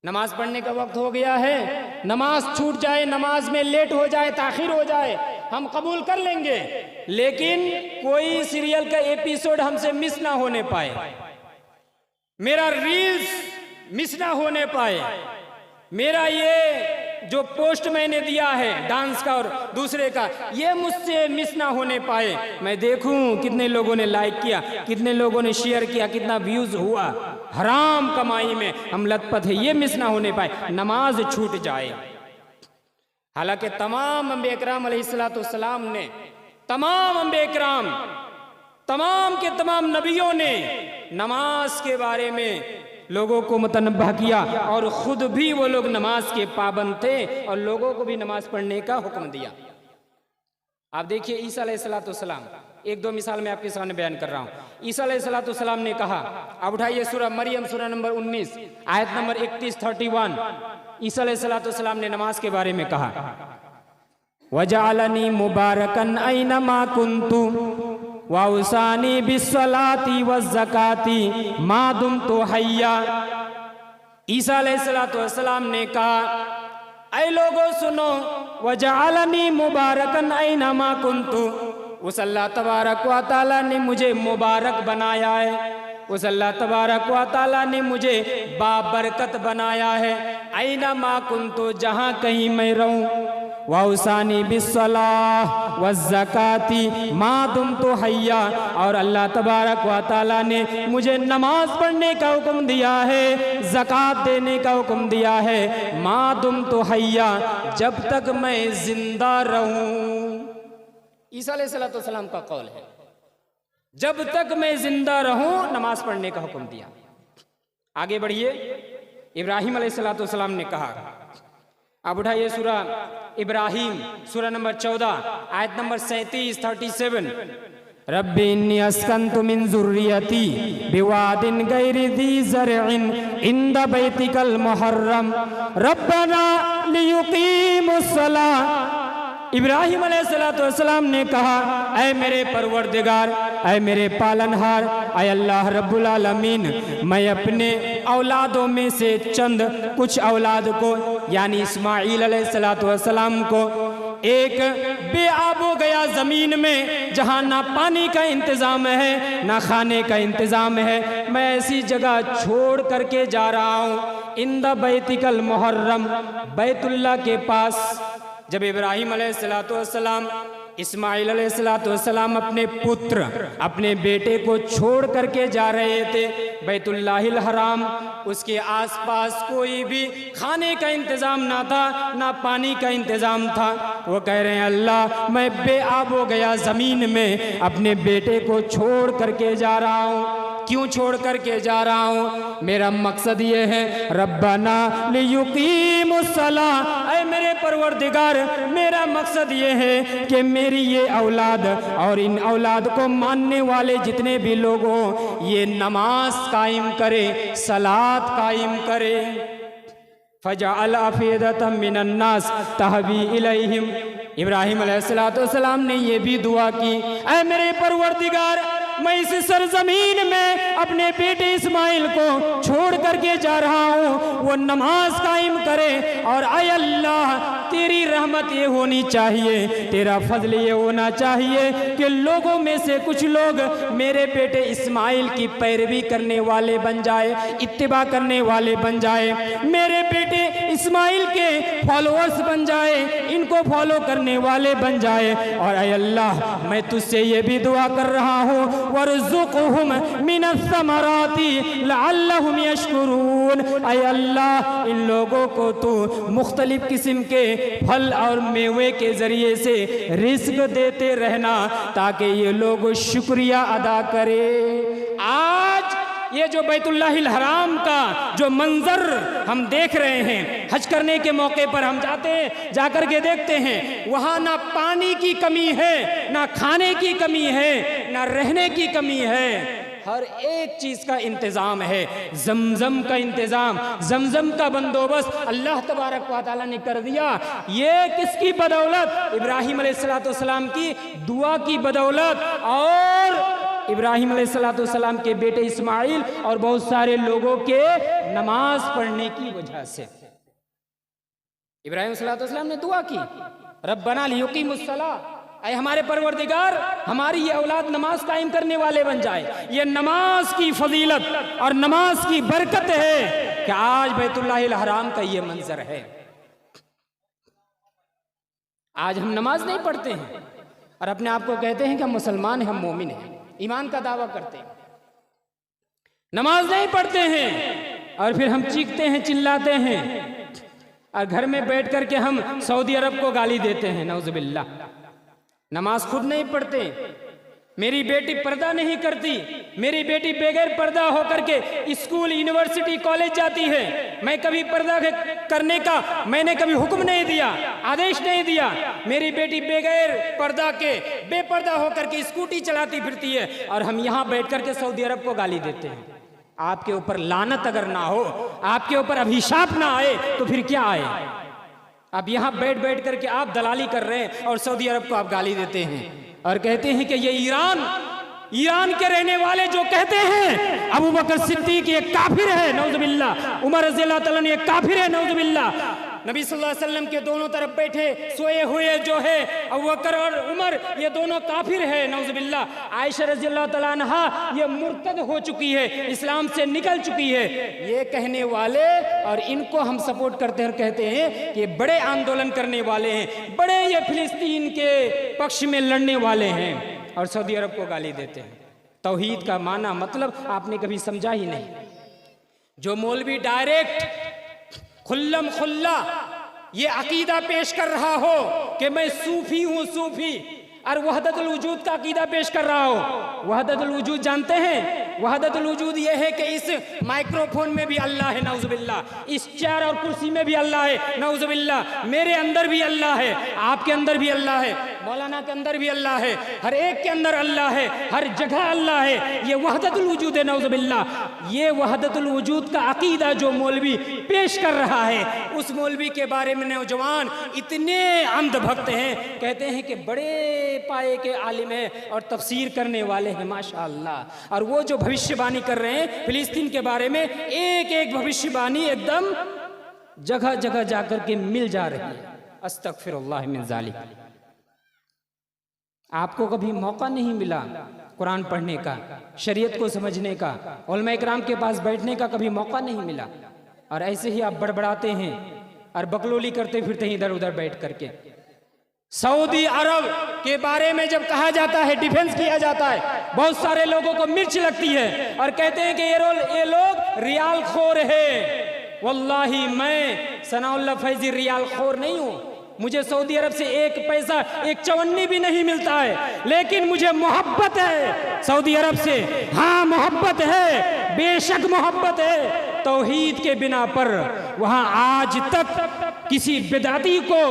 नमाज पढ़ने का वक्त हो गया है, नमाज छूट जाए, नमाज में लेट हो जाए, ताखिर हो जाए, हम कबूल कर लेंगे, लेकिन कोई सीरियल का एपिसोड हमसे मिस ना होने पाए, मेरा रील्स मिस ना होने पाए, मेरा ये जो पोस्ट मैंने दिया है डांस का और दूसरे का, ये मुझसे मिस ना होने पाए। मैं देखूं कितने लोगों ने लाइक किया, कितने लोगों ने शेयर किया, कितना व्यूज हुआ। हराम कमाई में हम लतपथ है, ये मिस ना होने पाए, नमाज छूट जाए। हालांकि तमाम अंबिया किराम अलैहिस्सलाम ने, तमाम अंबिया किराम, तमाम के तमाम नबियों ने नमाज के बारे में लोगों को मुतनब्बह किया और खुद भी वो लोग नमाज के पाबंद थे और लोगों को भी नमाज पढ़ने का हुक्म दिया। आप देखिए, ईसा अलैहिस्सलाम, एक दो मिसाल मैं आपके सामने बयान कर रहा हूँ। ईसा अलैहिस्सलाम ने कहा, अब उठाइए सूरह मरियम, सूरह नंबर 19, आयत नंबर 31-31। ईसा अलैहिस्सलाम ने नमाज के बारे में कहा, वजअलनी मुबारकन ऐनमा कुन्तु, वाउसानी बिस्सलाती वज़्ज़काती मा दुम्तु हय्या। ईसा अलैहिस्सलाम ने कहा, ऐ लोगों सुनो, वजअलनी मुबारकन ऐनमा कुन्तु, उस अल्लाह तबारक व तआला ने मुझे मुबारक बनाया है, उस अल्लाह तबारक व तआला ने मुझे बाबरकत बनाया है। ऐनमा कुन्तु, जहाँ कहीं मैं रहूँ। वाउसानी बिस्सलाह वज़्ज़काती मा दुम्तु हय्या, और अल्लाह तबारक व तआला ने मुझे नमाज पढ़ने का हुक्म दिया है, ज़कात देने का हुक्म दिया है, मा दुम्तु हय्या, जब तक मैं जिंदा रहूं। ईसा अलैहिस्सलाम का कौल है, जब तक मैं जिंदा रहूं नमाज पढ़ने का हुक्म दिया। आगे बढ़िए, इब्राहिम अलैहिस्सलाम ने कहा, आप उठाइए सूरा इब्राहिम, सूरा नंबर 14 आयत नंबर 37 रब्बी इन्नी अस्कन्तु मिन ज़ुर्रियती बिवादिन गैरि ज़ी ज़रअन इंद बैतिकल मुहर्रम रब्बना लियुकीमुस्सलाह। इब्राहिम अलैहिस्सलाम ने कहा, ऐ मेरे परवरदिगार, ऐ मेरे पालनहार, ऐ अल्लाह रब्बुल आलमीन, मैं अपने औलादों में से चंद कुछ औलाद को, यानी इस्माईल अलैहिस्सलाम को, एक बेआब हो गया ज़मीन में जहाँ ना पानी का इंतज़ाम है ना खाने का इंतज़ाम है, मैं ऐसी जगह छोड़ करके जा रहा हूँ। इंद बैतिकल मुहर्रम, बैतुल्लाह के पास। जब इब्राहिम अलैहिस्सलाम इस्माईल अलैहिस्सलाम अपने पुत्र, अपने बेटे को छोड़ करके जा रहे थे बैतुल्लाहिल हराम, उसके आसपास कोई भी खाने का इंतज़ाम ना था, ना पानी का इंतज़ाम था। वो कह रहे हैं, अल्लाह मैं बेआब हो गया ज़मीन में, अपने बेटे को छोड़ करके जा रहा हूँ। क्यों छोड़ करके जा रहा हूँ? मेरा मकसद ये है, रब्बना लियुकीमुस्सलाह, ऐ मेरे परवरदिगार, मेरा मकसद ये है कि मेरी ये औलाद और इन औलाद को मानने वाले जितने भी लोग हों, ये नमाज कायम करे, सलात कायम करे। फजअल अफीदतम मिनन्नास तहवी इलैहिम। इब्राहिम अलैहिस्सलाम ने ये भी दुआ की, ऐ मेरे परवरदिगार, मैं इस सरजमीन में अपने बेटे इस्माइल को छोड़ करके जा रहा हूँ, वो नमाज कायम करे। और आय अल्लाह, तेरी रहमत ये होनी चाहिए, तेरा फजल ये होना चाहिए कि लोगों में से कुछ लोग मेरे बेटे इस्माइल की पैरवी करने वाले बन जाए, इत्तिबा करने वाले बन जाए, मेरे बेटे इस्माइल के फॉलोअर्स बन जाए, इनको फॉलो करने वाले बन जाए। और आय अल्लाह, मैं तुझसे ये भी दुआ कर रहा हूँ, वरज़ुक़हुम मिनस्समराती लअल्लहुम यशकुरून। ऐ अल्लाह, इन लोगों को तू मुख्तलिफ किस्म के फल और मेवे के ज़रिए से रिज़्क़ देते रहना, ताकि ये लोग शुक्रिया अदा करे। आज ये जो बैतुल्लाहिल हराम का जो मंजर हम देख रहे हैं, हज करने के मौके पर हम जाते हैं, जाकर के देखते हैं, वहाँ ना पानी की कमी है, ना खाने की कमी है, ना रहने की कमी है, हर एक चीज का इंतजाम है। जमजम का इंतजाम, जमजम का बंदोबस्त अल्लाह तबारक व तआला ने कर दिया। ये किसकी बदौलत? इब्राहिम अलैहिस्सलाम की दुआ की बदौलत, और इब्राहिम अलैहिस्सलाम के बेटे इस्माइल और बहुत सारे लोगों के नमाज पढ़ने की वजह से। इब्राहिम अलैहिस्सलाम ने दुआ की, रब्बना लियुकीमुस्सलाह, ऐ हमारे परवरदिगार, हमारी ये औलाद नमाज कायम करने वाले बन जाए। ये नमाज की फजीलत और नमाज की बरकत है कि आज बैतुल्लाहिल हराम का ये मंजर है। आज हम नमाज नहीं पढ़ते हैं और अपने आप को कहते हैं कि हम मुसलमान हैं, हम मोमिन हैं, ईमान का दावा करते हैं। नमाज नहीं पढ़ते हैं और फिर हम चीखते हैं, चिल्लाते हैं, और घर में बैठ करके हम सऊदी अरब को गाली देते हैं, नौजुबिल्लाह। नमाज खुद नहीं पढ़ते, मेरी बेटी पर्दा नहीं करती, मेरी बेटी बगैर पर्दा होकर के स्कूल, यूनिवर्सिटी, कॉलेज जाती है। मैं कभी पर्दा करने का मैंने कभी हुक्म नहीं दिया, आदेश नहीं दिया। मेरी बेटी बगैर पर्दा के बेपर्दा होकर के स्कूटी चलाती फिरती है, और हम यहाँ बैठ करके सऊदी अरब को गाली देते हैं। आपके ऊपर लानत अगर ना हो, आपके ऊपर अभिशाप ना आए, तो फिर क्या आए? अब यहाँ बैठ बैठ करके आप दलाली कर रहे हैं और सऊदी अरब को आप गाली देते हैं और कहते हैं कि ये ईरान ईरान के रहने वाले जो कहते हैं अबू बकर सिद्दीक ये काफिर है, नौजुबिल्लाह, उमर रज़ियल्लाहु तआला अन्हु ये काफिर है, नौजुबिल्लाह। नबी सल्लल्लाहु अलैहि वसल्लम के दोनों तरफ बैठे सोए हुए जो है अबू बकर और उमर, ये दोनों काफिर है, नौजुबिल्लाह। आयशा रज़ियल्लाहु तआला अन्हा ये मुर्तद हो चुकी है, इस्लाम से निकल चुकी है। ये कहने वाले और इनको हम सपोर्ट करते हैं, कहते हैं कि बड़े आंदोलन करने वाले हैं, बड़े ये फिलिस्तीन के पक्ष में लड़ने वाले हैं, और सऊदी अरब को गाली देते हैं। तौहीद का माना मतलब आपने कभी समझा ही नहीं। जो मौलवी डायरेक्ट खुल्लम खुल्ला ये अकीदा पेश कर रहा हो कि मैं सूफी हूँ, सूफी, और वहदतुल वजूद का अकीदा पेश कर रहा हो। वहदतुल वजूद जानते हैं? वहदतुल वजूद ये है कि इस माइक्रोफोन में भी अल्लाह है, नौजुबिल्लाह, इस चेयर और कुर्सी में भी अल्लाह है, नौजुबिल्लाह, मेरे अंदर भी अल्लाह है, आपके अंदर भी अल्लाह है, मौलाना के अंदर भी अल्लाह है, हर एक के अंदर अल्लाह है, हर जगह अल्लाह है। ये वहदतुल वजूद है, नौजुबिल्लाह। ये वहदतुल वजूद का अकीदा जो मौलवी पेश कर रहा है, उस मौलवी के बारे में नौजवान इतने अंधभक्त हैं, कहते हैं कि बड़े पाए के आलिम है और तफसीर करने वाले हैं, माशाअल्लाह। और वो जो भविष्यवाणी कर रहे हैं फिलिस्तीन के बारे में, एक एक भविष्यवाणी एकदम जगह जगह जाकर के मिल जा रही है। अस्तगफिरुल्लाह मिन ज़ालिक। आपको कभी मौका नहीं मिला कुरान पढ़ने का, शरीयत को समझने का, उलमा इकराम के पास बैठने का कभी मौका नहीं मिला, और ऐसे ही आप बड़बड़ाते हैं और बकलोली करते फिरते हैं इधर उधर बैठ करके। सऊदी अरब के बारे में जब कहा जाता है, डिफेंस किया जाता है, बहुत सारे लोगों को मिर्च लगती है और कहते हैं कि ये लोग रियाल खोर है। वल्लाही मैं सनाउल्लाह फैजी रियाल खोर नहीं हूँ। मुझे सऊदी अरब से एक पैसा, एक चवन्नी भी नहीं मिलता है, लेकिन मुझे मोहब्बत है सऊदी अरब से। हाँ मोहब्बत है, बेशक मोहब्बत है। तौहीद के बिना पर वहाँ आज तक किसी बिदाती को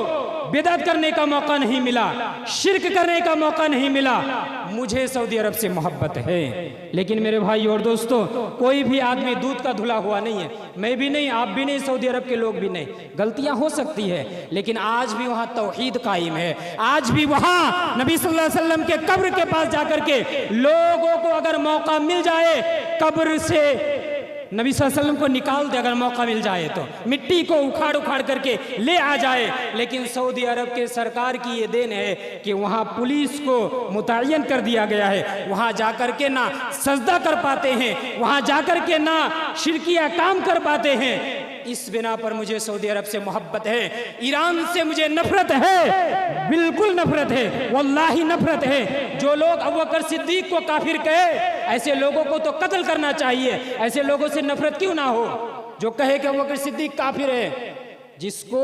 बिदअत करने का मौका नहीं मिला, शिर्क करने का मौका नहीं मिला। मुझे सऊदी अरब से मोहब्बत है। लेकिन मेरे भाई और दोस्तों, कोई भी आदमी दूध का धुला हुआ नहीं है, मैं भी नहीं, आप भी नहीं, सऊदी अरब के लोग भी नहीं। गलतियां हो सकती है, लेकिन आज भी वहाँ तौहीद कायम है। आज भी वहाँ नबी सल्लल्लाहु अलैहि वसल्लम के कब्र के पास जाकर के लोगों को अगर मौका मिल जाए, कब्र से नबी सल्लल्लाहु अलैहि वसल्लम को निकाल दे, अगर मौका मिल जाए तो मिट्टी को उखाड़ उखाड़ करके ले आ जाए। लेकिन सऊदी अरब के सरकार की ये देन है कि वहाँ पुलिस को मुतय्यन कर दिया गया है। वहाँ जाकर के ना सजदा कर पाते हैं, वहाँ जाकर के ना शिरकिया काम कर पाते हैं। इस बिना पर मुझे सऊदी अरब से मोहब्बत है। ईरान से मुझे नफरत है, बिल्कुल नफरत है, वल्लाही नफरत है। जो लोग अबू बकर सिद्दीक को काफिर कहे, ऐसे लोगों को तो कत्ल करना चाहिए। ऐसे लोगों से नफरत क्यों ना हो जो कहे कि अबू बकर सिद्दीक काफिर है। जिसको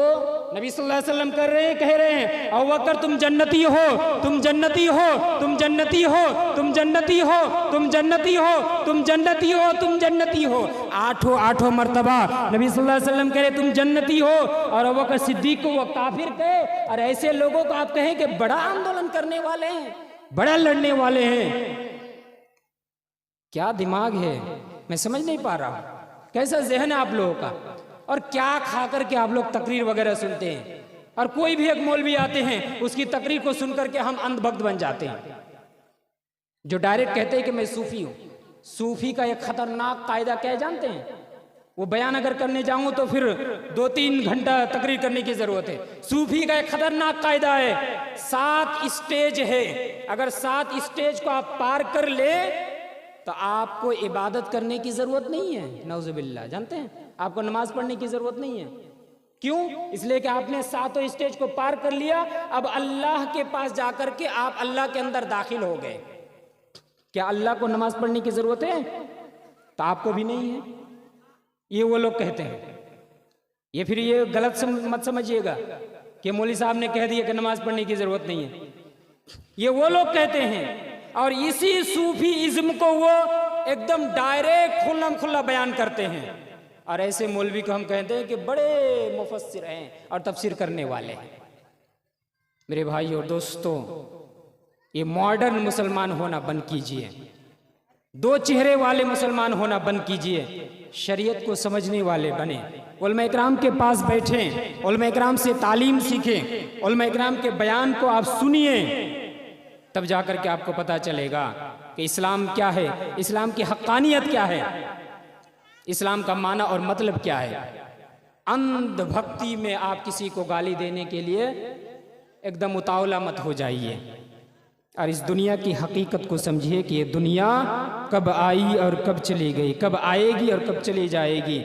नबी सल्लल्लाहु अलैहि वसल्लम कह रहे हैं अबू बकर तुम जन्नती हो, तुम जन्नती हो, तुम जन्नती हो, तुम जन्नती हो, तुम जन्नती हो, तुम जन्नती हो, तुम जन्नती हो। आठों मर्तबा नबी सल्लल्लाहु अलैहि वसल्लम कह रहे तुम जन्नती हो, और अबू बकर सिद्दीक को वो काफिर कहे। और ऐसे लोगों को आप कहें कि बड़ा आंदोलन करने वाले हैं, बड़ा लड़ने वाले हैं। क्या दिमाग है, मैं समझ नहीं पा रहा। कैसा जहन है आप लोगों का, और क्या खा करके आप लोग तकरीर वगैरह सुनते हैं। और कोई भी एक मौलवी आते हैं, उसकी तकरीर को सुन करके हम अंधभक्त बन जाते हैं। जो डायरेक्ट कहते हैं कि मैं सूफी हूं। सूफी का एक खतरनाक कायदा क्या है जानते हैं? वो बयान अगर करने जाऊं तो फिर 2-3 घंटा तकरीर करने की जरूरत है। सूफी का एक खतरनाक कायदा है, 7 स्टेज है। अगर 7 स्टेज को आप पार कर ले तो आपको इबादत करने की जरूरत नहीं है, नौजुबिल्लाह। जानते हैं, आपको नमाज पढ़ने की जरूरत नहीं है। क्यों? इसलिए कि आपने 7 स्टेज को पार कर लिया। अब अल्लाह के पास जाकर के आप अल्लाह के अंदर दाखिल हो गए। क्या अल्लाह को नमाज पढ़ने की जरूरत है? तो आपको भी नहीं है। ये वो लोग कहते हैं। ये फिर ये गलत मत समझिएगा कि मौलवी साहब ने कह दिया कि नमाज पढ़ने की जरूरत नहीं है। ये वो लोग कहते हैं, और इसी सूफी इज्म को वो एकदम डायरेक्ट खुल्लम खुल्ला बयान करते हैं। और ऐसे मौलवी को हम कहते हैं कि बड़े मुफस्सिर हैं और तफसीर करने वाले हैं। मेरे भाई और दोस्तों, ये मॉडर्न मुसलमान होना बंद कीजिए, 2 चेहरे वाले मुसलमान होना बंद कीजिए, शरीयत को समझने वाले बने। उलमा इकराम के पास बैठें, उलमा इकराम से तालीम सीखें, उलमा इकराम के बयान को आप सुनिए, तब जाकर के आपको पता चलेगा कि इस्लाम क्या है, इस्लाम की हक्कानियत क्या है, इस्लाम का माना और मतलब क्या है। अंध भक्ति में आप किसी को गाली देने के लिए एकदम उतावला मत हो जाइए और इस दुनिया की हकीकत को समझिए कि ये दुनिया कब आई और कब चली गई, कब आएगी और कब चली जाएगी,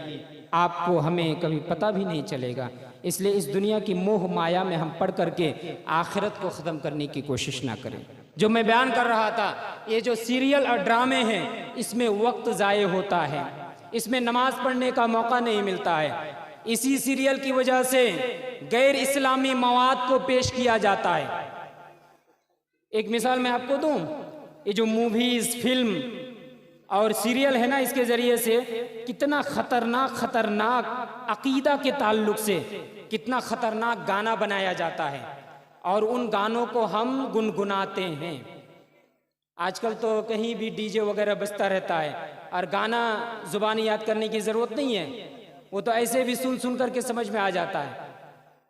आपको हमें कभी पता भी नहीं चलेगा। इसलिए इस दुनिया की मोह माया में हम पढ़ करके आखिरत को ख़त्म करने की कोशिश ना करें। जो मैं बयान कर रहा था, ये जो सीरियल और ड्रामे हैं, इसमें वक्त ज़ाये होता है, इसमें नमाज पढ़ने का मौका नहीं मिलता है। इसी सीरियल की वजह से गैर इस्लामी मवाद को पेश किया जाता है। एक मिसाल मैं आपको दूं, ये जो मूवीज़, फिल्म और सीरियल है ना, इसके ज़रिए से कितना खतरनाक अकीदा के ताल्लुक से कितना खतरनाक गाना बनाया जाता है और उन गानों को हम गुनगुनाते हैं। आजकल तो कहीं भी डीजे वगैरह बजता रहता है और गाना ज़ुबानी याद करने की ज़रूरत नहीं है, वो तो ऐसे भी सुन सुन करके समझ में आ जाता है।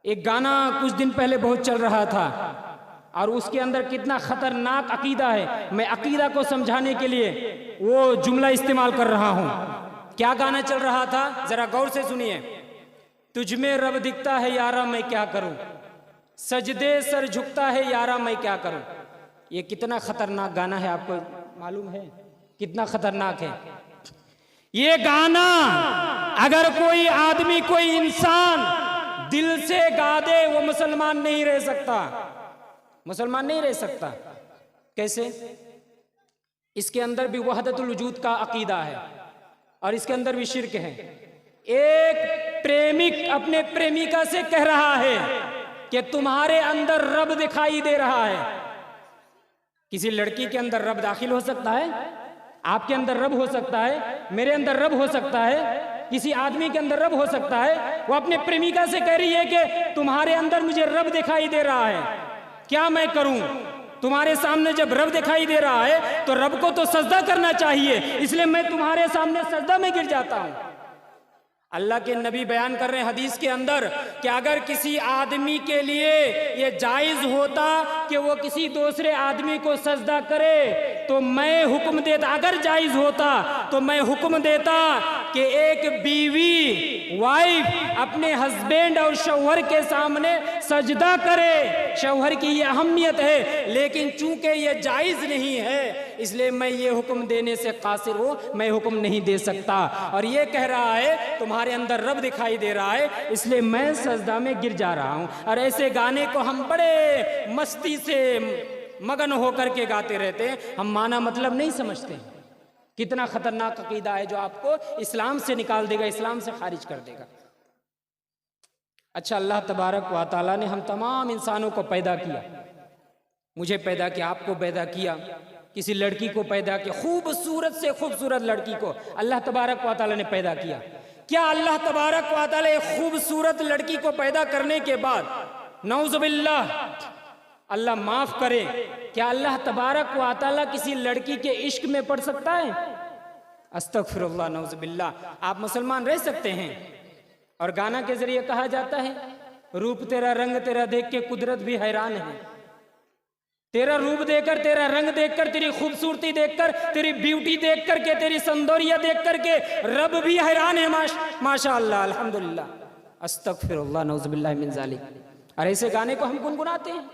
एक गाना कुछ दिन पहले बहुत चल रहा था और उसके अंदर कितना खतरनाक अकीदा है। मैं अकीदा को समझाने के लिए वो जुमला इस्तेमाल कर रहा हूँ। क्या गाना चल रहा था, जरा गौर से सुनिए। तुझ में रब दिखता है यारा मैं क्या करूं, सजदे सर झुकता है यारा मैं क्या करूं। ये कितना खतरनाक गाना है, आपको मालूम है कितना खतरनाक है ये गाना। अगर कोई आदमी, कोई इंसान दिल से गा दे, वो मुसलमान नहीं रह सकता, मुसलमान नहीं रह सकता। कैसे? इसके अंदर भी वहदतुल वजूद का अकीदा है और इसके अंदर भी शिर्क है। एक प्रेमिक अपने प्रेमिका से कह रहा है कि तुम्हारे अंदर रब दिखाई दे रहा है। किसी लड़की के अंदर रब दाखिल हो सकता है, आपके अंदर रब हो सकता है, मेरे अंदर रब हो सकता है, किसी आदमी के अंदर रब हो सकता है। वो अपने प्रेमिका से कह रही है कि तुम्हारे अंदर मुझे रब दिखाई दे रहा है, क्या मैं करूं? तुम्हारे सामने जब रब दिखाई दे रहा है तो रब को तो सजदा करना चाहिए, इसलिए मैं तुम्हारे सामने सजदा में गिर जाता हूं। अल्लाह के नबी बयान कर रहे हैं हदीस के अंदर कि अगर किसी आदमी के लिए ये जायज़ होता कि वो किसी दूसरे आदमी को सजदा करे तो मैं हुक्म देता, अगर जायज़ होता तो मैं हुक्म देता कि एक बीवी, वाइफ अपने हस्बैंड और शौहर के सामने सजदा करे। शौहर की ये अहमियत है, लेकिन चूंकि ये जायज़ नहीं है इसलिए मैं ये हुक्म देने से कासिर हूँ, मैं हुक्म नहीं दे सकता। और ये कह रहा है तुम्हारे अंदर रब दिखाई दे रहा है इसलिए मैं सजदा में गिर जा रहा हूँ। और ऐसे गाने को हम बड़े मस्ती से मगन होकर के गाते रहते हैं, हम माना मतलब नहीं समझते। कितना खतरनाक अकीदा है जो आपको इस्लाम से निकाल देगा, इस्लाम से खारिज कर देगा। अच्छा, अल्लाह तबारक व तआला ने हम तमाम इंसानों को पैदा किया, मुझे पैदा किया, आपको पैदा किया, किसी लड़की को पैदा किया, खूबसूरत से खूबसूरत लड़की को अल्लाह तबारक व तआला ने पैदा किया। क्या अल्लाह तबारक व तआला एक खूबसूरत लड़की को पैदा करने के बाद, नऊज़ुबिल्लाह, अल्लाह माफ करे, क्या अल्लाह तबारक व तआला किसी लड़की के इश्क में पड़ सकता है? अस्तगफिरुल्लाह, नऊज़ुबिल्लाह। आप मुसलमान रह सकते हैं और गाना के जरिए कहा जाता है रूप तेरा रंग तेरा देख के कुदरत भी हैरान है। तेरा रूप देखकर, तेरा रंग देखकर, तेरी खूबसूरती देखकर, तेरी ब्यूटी देख करके, तेरी सौंदर्य देख करके रब भी हैरान है। माशाअल्लाह, अल्हम्दुलिल्लाह, अस्तगफिरुल्लाह, नऊज़ुबिल्लाह मिन ज़ालिक। और ऐसे गाने को हम गुनगुनाते हैं।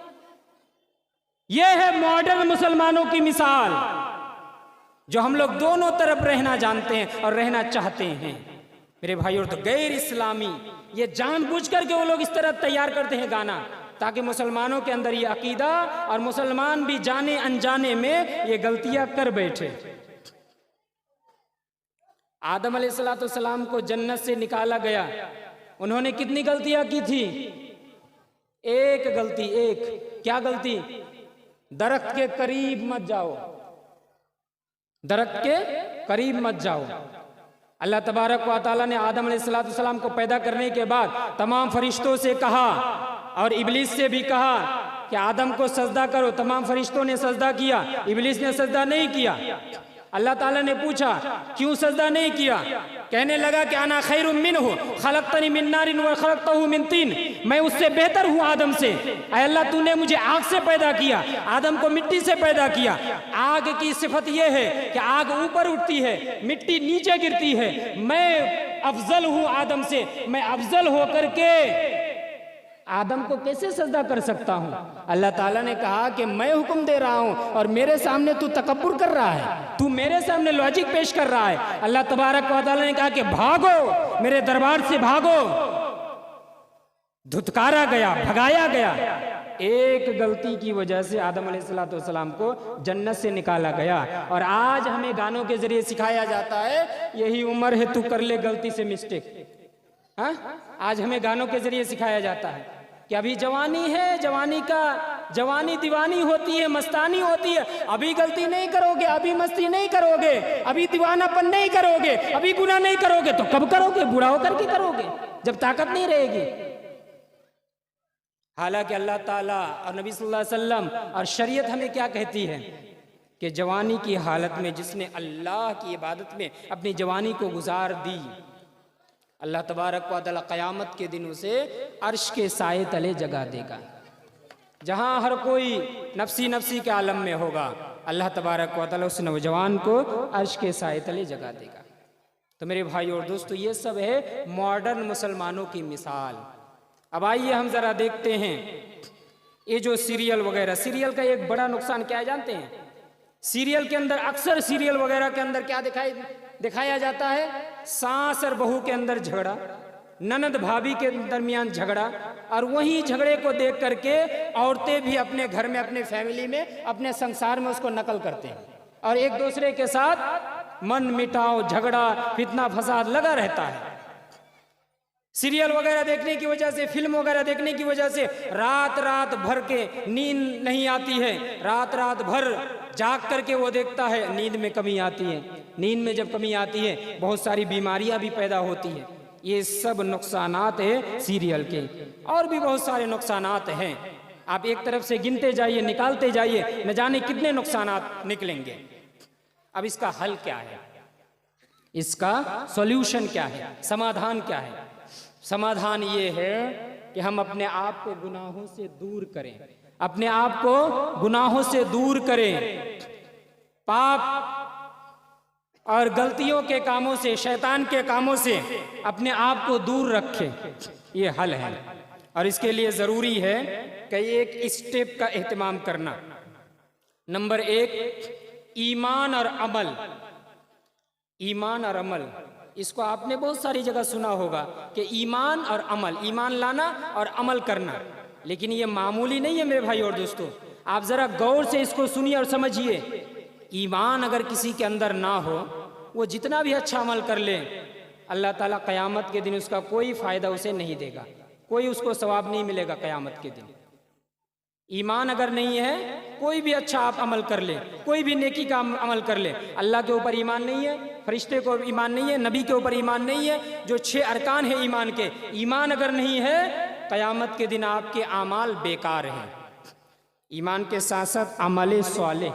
यह है मॉडर्न मुसलमानों की मिसाल, जो हम लोग दोनों तरफ रहना जानते हैं और रहना चाहते हैं। मेरे भाइयों, तो गैर इस्लामी ये जानबूझ करके वो लोग इस तरह तैयार करते हैं गाना, ताकि मुसलमानों के अंदर ये अकीदा और मुसलमान भी जाने अनजाने में ये गलतियां कर बैठे। आदम अलैहिस्सलाम को जन्नत से निकाला गया, उन्होंने कितनी गलतियां की थी? एक गलती, एक। क्या गलती? दरख्त के करीब मत जाओ, दरख्त के करीब मत जाओ। अल्लाह तबारक व तआला ने आदम अलैहिस्सलाम को पैदा करने के बाद तमाम फरिश्तों से कहा और इब्लीस से भी कहा कि आदम को सजदा करो। तमाम फरिश्तों ने सजदा किया, इब्लीस ने सजदा नहीं किया। अल्लाह ताला ने पूछा क्यों सजदा नहीं किया? कहने लगा कि अना खैरुम मिन्हु खलक़तनी मिन नारिन व खलक़तहु मिन तीन, मैं उससे बेहतर हूँ आदम से। ऐ अल्लाह तूने मुझे आग से पैदा किया, आदम को मिट्टी से पैदा किया। आग की सिफत यह है कि आग ऊपर उठती है, मिट्टी नीचे गिरती है। मैं अफजल हूँ आदम से, मैं अफजल होकर के आदम को कैसे सजदा कर सकता हूँ? अल्लाह ताला ने कहा कि मैं हुक्म दे रहा हूँ और मेरे सामने तू तकब्बुर कर रहा है, तू मेरे सामने लॉजिक पेश कर रहा है। अल्लाह तबारक व तआला ने कहा कि भागो, मेरे दरबार से भागो। धुतकारा गया, भगाया गया। एक गलती की वजह से आदम अलैहिस्सलाम को जन्नत से निकाला गया। और आज हमें गानों के जरिए सिखाया जाता है यही उम्र है, तू कर ले गलती से मिस्टेक। हाँ, आज हमें गानों के जरिए सिखाया जाता है कि अभी जवानी है, जवानी दीवानी होती है, मस्तानी होती है, अभी गलती नहीं करोगे, अभी मस्ती नहीं करोगे, अभी दीवानापन नहीं करोगे, अभी गुनाह नहीं करोगे तो कब करोगे? बूढ़ा होकर के करोगे, जब ताकत नहीं रहेगी। हालांकि अल्लाह ताला और नबी सल्लल्लाहु अलैहि वसल्लम और शरीयत हमें क्या कहती है कि जवानी की हालत में जिसने अल्लाह की इबादत में अपनी जवानी को गुजार दी, अल्लाह तबारक व तआला क़यामत के दिन उसे अर्श के साए तले जगा देगा। जहाँ हर कोई नफसी नफसी के आलम में होगा, अल्लाह तबारक व तआला उस नौजवान को अर्श के साए तले जगा देगा। तो मेरे भाई और दोस्तों, ये सब है मॉडर्न मुसलमानों की मिसाल। अब आइए हम ज़रा देखते हैं ये जो सीरियल वगैरह, सीरियल का एक बड़ा नुकसान क्या है जानते हैं? सीरियल के अंदर अक्सर सीरियल वगैरह के अंदर क्या दिखाया जाता है? सास और बहू के अंदर झगड़ा, ननद भाभी के दरमियान झगड़ा, और वही झगड़े को देख करके औरतें भी अपने घर में, अपने फैमिली में, अपने संसार में उसको नकल करते हैं और एक दूसरे के साथ मन मिटाओ, झगड़ा, फितना फसाद लगा रहता है। सीरियल वगैरह देखने की वजह से, फिल्म वगैरह देखने की वजह से रात रात भर के नींद नहीं आती है, रात रात भर जाग करके वो देखता है, नींद में कमी आती है। नींद में जब कमी आती है बहुत सारी बीमारियां भी पैदा होती हैं। ये सब नुकसानात है सीरियल के, और भी बहुत सारे नुकसानात हैं। आप एक तरफ से गिनते जाइए, निकालते जाइए, न जाने कितने नुकसानात निकलेंगे। अब इसका हल क्या है? इसका सॉल्यूशन क्या है? समाधान क्या है? समाधान ये है कि हम अपने आप को गुनाहों से दूर करें, अपने आप को गुनाहों से दूर करें, पाप और गलतियों के कामों से, शैतान के कामों से अपने आप को दूर रखें। ये हल है। और इसके लिए ज़रूरी है कि एक स्टेप का एहतमाम करना। नंबर 1, ईमान और अमल। ईमान और अमल, इसको आपने बहुत सारी जगह सुना होगा कि ईमान और अमल, ईमान लाना और अमल करना। लेकिन ये मामूली नहीं है मेरे भाई और दोस्तों। आप ज़रा गौर से इसको सुनिए और समझिए। ईमान अगर किसी के अंदर ना हो, वो जितना भी अच्छा अमल कर ले, अल्लाह ताला क़यामत के दिन उसका कोई फ़ायदा उसे नहीं देगा, कोई उसको सवाब नहीं मिलेगा क़यामत के दिन। ईमान अगर नहीं है, कोई भी अच्छा आप अमल कर ले, कोई भी नेकी का अमल कर ले, अल्लाह के ऊपर ईमान नहीं है, फरिश्ते को ईमान नहीं है, नबी के ऊपर ईमान नहीं है, जो 6 अरकान है ईमान के, ईमान अगर नहीं है, क़यामत के दिन आपके आमाल बेकार हैं। ईमान के साथ साथ अमल स्वाले।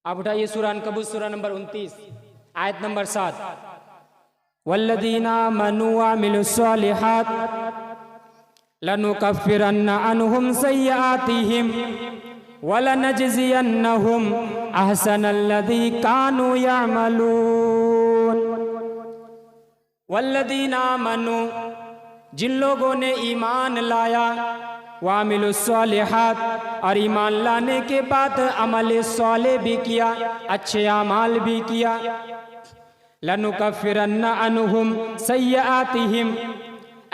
आप उठाइए सूरह अनकबूत, सूरह नंबर 29, आयत नंबर 7। वल्लदीना मनु व अमिलुस सालिहात लनुकफ्फिरन्ना अन्हुम सय्यातिहिम वलनजज़ियन्नहुम अहसनल्लज़ी कानू यअमलून। वल्लदीना मनु, जिन लोगों ने ईमान लाया, वामिलुस सालिहात, और ईमान लाने के बाद अमल साले भी किया, अच्छे अमाल भी किया, लनुकफ्फिरन्ना अन्हुम सय्यातिहिम,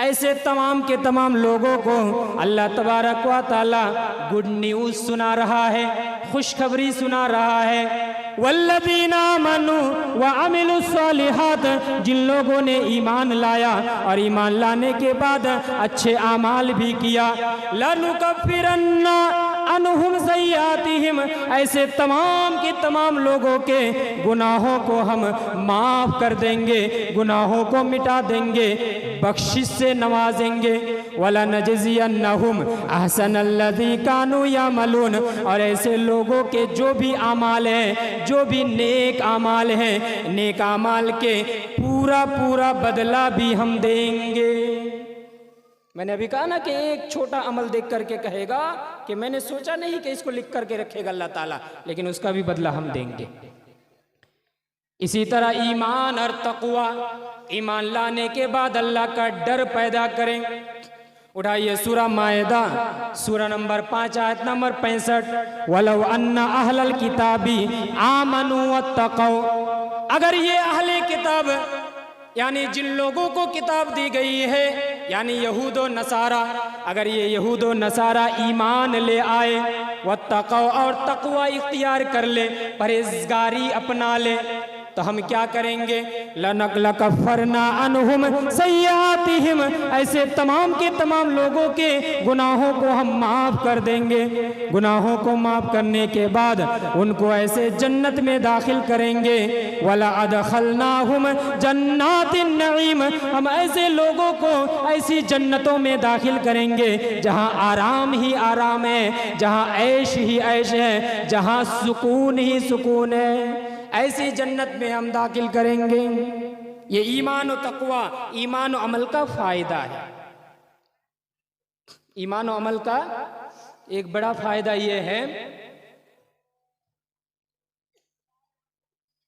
ऐसे तमाम के तमाम लोगों को अल्लाह तबारक व तआला गुड न्यूज़ सुना रहा है, खुशखबरी सुना रहा है। वल्लज़ीना आमनू व अमिलुस सालिहात, जिन लोगों ने ईमान लाया और ईमान लाने के बाद अच्छे आमाल भी किया, लनुकफ्फिरन्ना अन्हुम सय्यातिहिम, ऐसे तमाम के तमाम लोगों के गुनाहों को हम माफ़ कर देंगे, गुनाहों को मिटा देंगे, बख्शिश से नवाजेंगे। वला नजज़ियन्नहुम अहसनल्लज़ी कानू यामलून, और ऐसे लोगों के जो भी आमाल हैं, जो भी नेक आमाल हैं, नेक आमाल के पूरा पूरा बदला भी हम देंगे। मैंने अभी कहा ना कि एक छोटा अमल देख करके कहेगा कि मैंने सोचा नहीं कि इसको लिख करके रखेगा अल्लाह ताला, लेकिन उसका भी बदला हम देंगे। इसी तरह ईमान और तक़वा, ईमान लाने के बाद अल्लाह का डर पैदा करें। उठाइए सूरह मायदा, सूरह नंबर 5 आयत नंबर 65, वलौ अन्ना अहलल किताबी आमनू वत्तक़ौ, अगर ये अहले किताब यानी जिन लोगों को किताब दी गई है, यानी यहूद व नसारा, अगर ये यहूद व नसारा ईमान ले आए, वत्तक़ौ, और तक़वा इख्तियार कर ले, परहेज़गारी अपना ले, तो हम क्या करेंगे? लकफ़रना अन्हुम सय्यातिहिम, ऐसे तमाम के तमाम लोगों के गुनाहों को हम माफ़ कर देंगे। गुनाहों को माफ़ करने के बाद उनको ऐसे जन्नत में दाखिल करेंगे। वला अदखलनाहुम जन्नातिन नईम, हम ऐसे लोगों को ऐसी जन्नतों में दाखिल करेंगे जहाँ आराम ही आराम है, जहाँ ऐश ही ऐश है, जहाँ सुकून ही सुकून है, ऐसी जन्नत में हम दाखिल करेंगे। ये ईमान और तक़वा, ईमान और अमल का फ़ायदा है। ईमान और अमल का एक बड़ा फ़ायदा ये है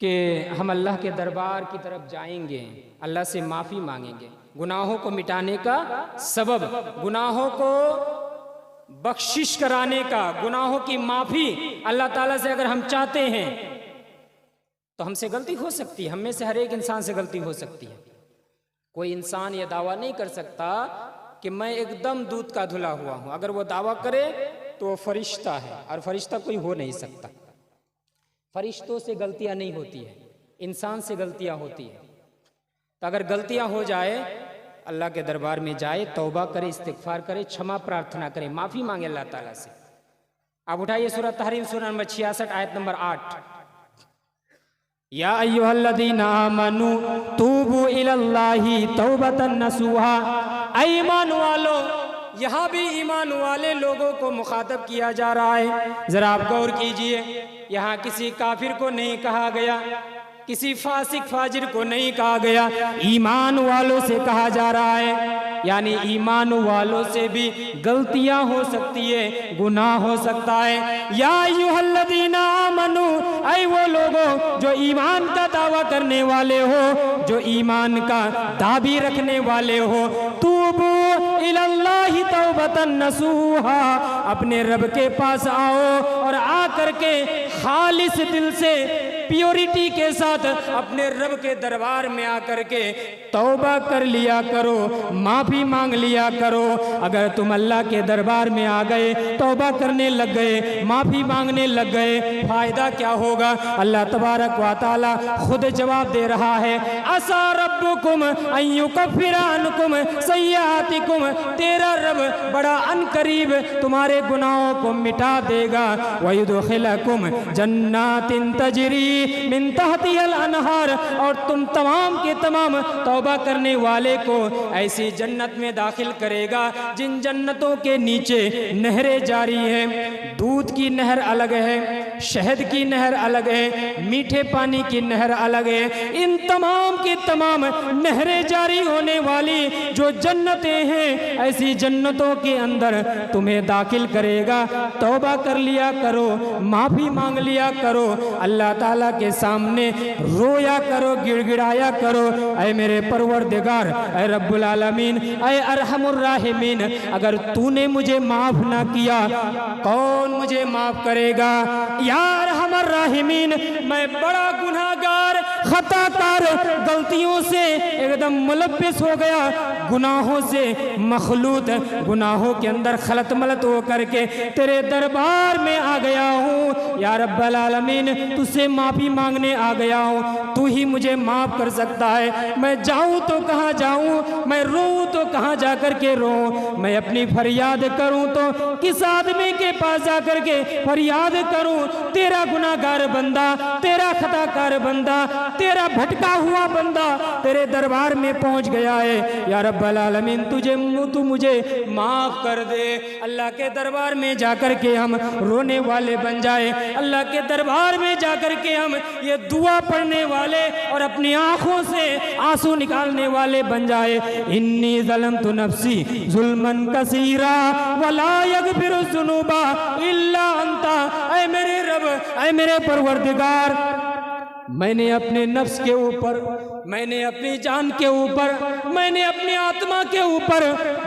कि हम अल्लाह के दरबार की तरफ जाएंगे, अल्लाह से माफ़ी मांगेंगे। गुनाहों को मिटाने का सबब, गुनाहों को बख्शिश कराने का, गुनाहों की माफ़ी अल्लाह ताला से अगर हम चाहते हैं तो हमसे गलती हो सकती है, हम में से हर एक इंसान से गलती हो सकती है। कोई इंसान ये दावा नहीं कर सकता कि मैं एकदम दूध का धुला हुआ हूँ। अगर वो दावा करे तो वो फरिश्ता है, और फरिश्ता कोई हो नहीं सकता। फरिश्तों से गलतियाँ नहीं होती है, इंसान से गलतियाँ होती है। तो अगर गलतियाँ हो जाए, अल्लाह के दरबार में जाए, तौबा करे, इस्तिग़फ़ार करे, क्षमा प्रार्थना करे, माफ़ी मांगे अल्लाह ताला से। आप उठाइए सूरह तहरीम, सूरह नंबर 66 आयत नंबर 8, या अय्युहल्लज़ीना आमनू तूबू इलल्लाहि तौबतन नसूहा, ईमान वालों, यहाँ भी ईमान वाले लोगों को मुखातब किया जा रहा है। ज़रा आप गौर कीजिए, यहाँ किसी काफिर को नहीं कहा गया, किसी फासिक फाजिर को नहीं कहा गया, ईमान वालों से कहा जा रहा है। यानी ईमान वालों से भी गलतियां हो सकती है, गुनाह हो सकता है। या अय्युहल्लज़ीना आमनू, ऐ वो लोगों जो ईमान का दावा करने वाले हो, जो ईमान का दाबी रखने वाले हो, तूबू इलल्लाहि तौबतन नसूहा, अपने रब के पास आओ और आ करके खालिस दिल से, प्योरिटी के साथ अपने रब के दरबार में आकर के तौबा कर लिया करो, माफ़ी मांग लिया करो। अगर तुम अल्लाह के दरबार में आ गए, तौबा करने लग गए, माफ़ी मांगने लग गए, फ़ायदा क्या होगा? अल्लाह तबारक व तआला खुद जवाब दे रहा है, असा रब्बुकुम अन युकफ्फिरा अन्कुम सय्यातिकुम, तेरा रब बड़ा अनकरीब तुम्हारे गुनाहों को मिटा देगा। वयुदखिलकुम जन्नातिन तजरी मिन तहतिहल अनहार, और तुम तमाम के तमाम तौबा करने वाले को ऐसी जन्नत में दाखिल करेगा जिन जन्नतों के नीचे नहरें जारी हैं। दूध की नहर अलग है, शहद की नहर अलग है, मीठे पानी की नहर अलग है। इन तमाम के तमाम नहरें जारी होने वाली जो जन्नतें हैं, ऐसी जन्नतों के अंदर तुम्हें दाखिल करेगा। तौबा कर लिया करो, माफ़ी मांग लिया करो, अल्लाह ताला के सामने रोया करो, गिड़गिड़ाया करो, ऐ मेरे परवरदिगार, ऐ रब्बुल आलमीन, ऐ अरहमुर राहिमीन, अगर तूने मुझे माफ़ ना किया कौन मुझे माफ़ करेगा? या अरहमुर राहिमीन, मैं बड़ा गुनाहगार, खताकार, गलतियों से एकदम मुलव्विस हो गया, गुनाहों से मखलूत, गुनाहों के अंदर खलत मलत हो करके तेरे दरबार में आ गया हूँ। या रब्बुल आलमीन, तुझसे माफ़ी मांगने आ गया हूँ, तू ही मुझे माफ़ कर सकता है। मैं जाऊँ तो कहाँ जाऊँ, मैं रोऊँ तो कहाँ जा कर के रोऊँ, मैं अपनी फरियाद करूँ तो किस आदमी के पास जा कर के फरियाद करूँ? तेरा गुनाहगार बंदा, तेरा खताकार बंदा तेरा भटका हुआ बंदा तेरे दरबार में पहुंच गया है, या रब्बल आलमीन तू मुझे माफ कर दे। अल्लाह के दरबार में जाकर के हम रोने वाले बन जाए, अल्लाह के दरबार में जाकर के हम ये दुआ पढ़ने वाले और अपनी आंखों से आंसू निकालने वाले बन जाए। इन्नी ज़लमतु नफ्सी जुल्मन कसीरा वला यगफिरु ज़ुनूबा इल्ला अंता। ऐ मेरे रब, ऐ मेरे परवरदिगार, मैंने अपने नफ्स के ऊपर, मैंने अपनी जान के ऊपर, मैंने अपनी आत्मा के ऊपर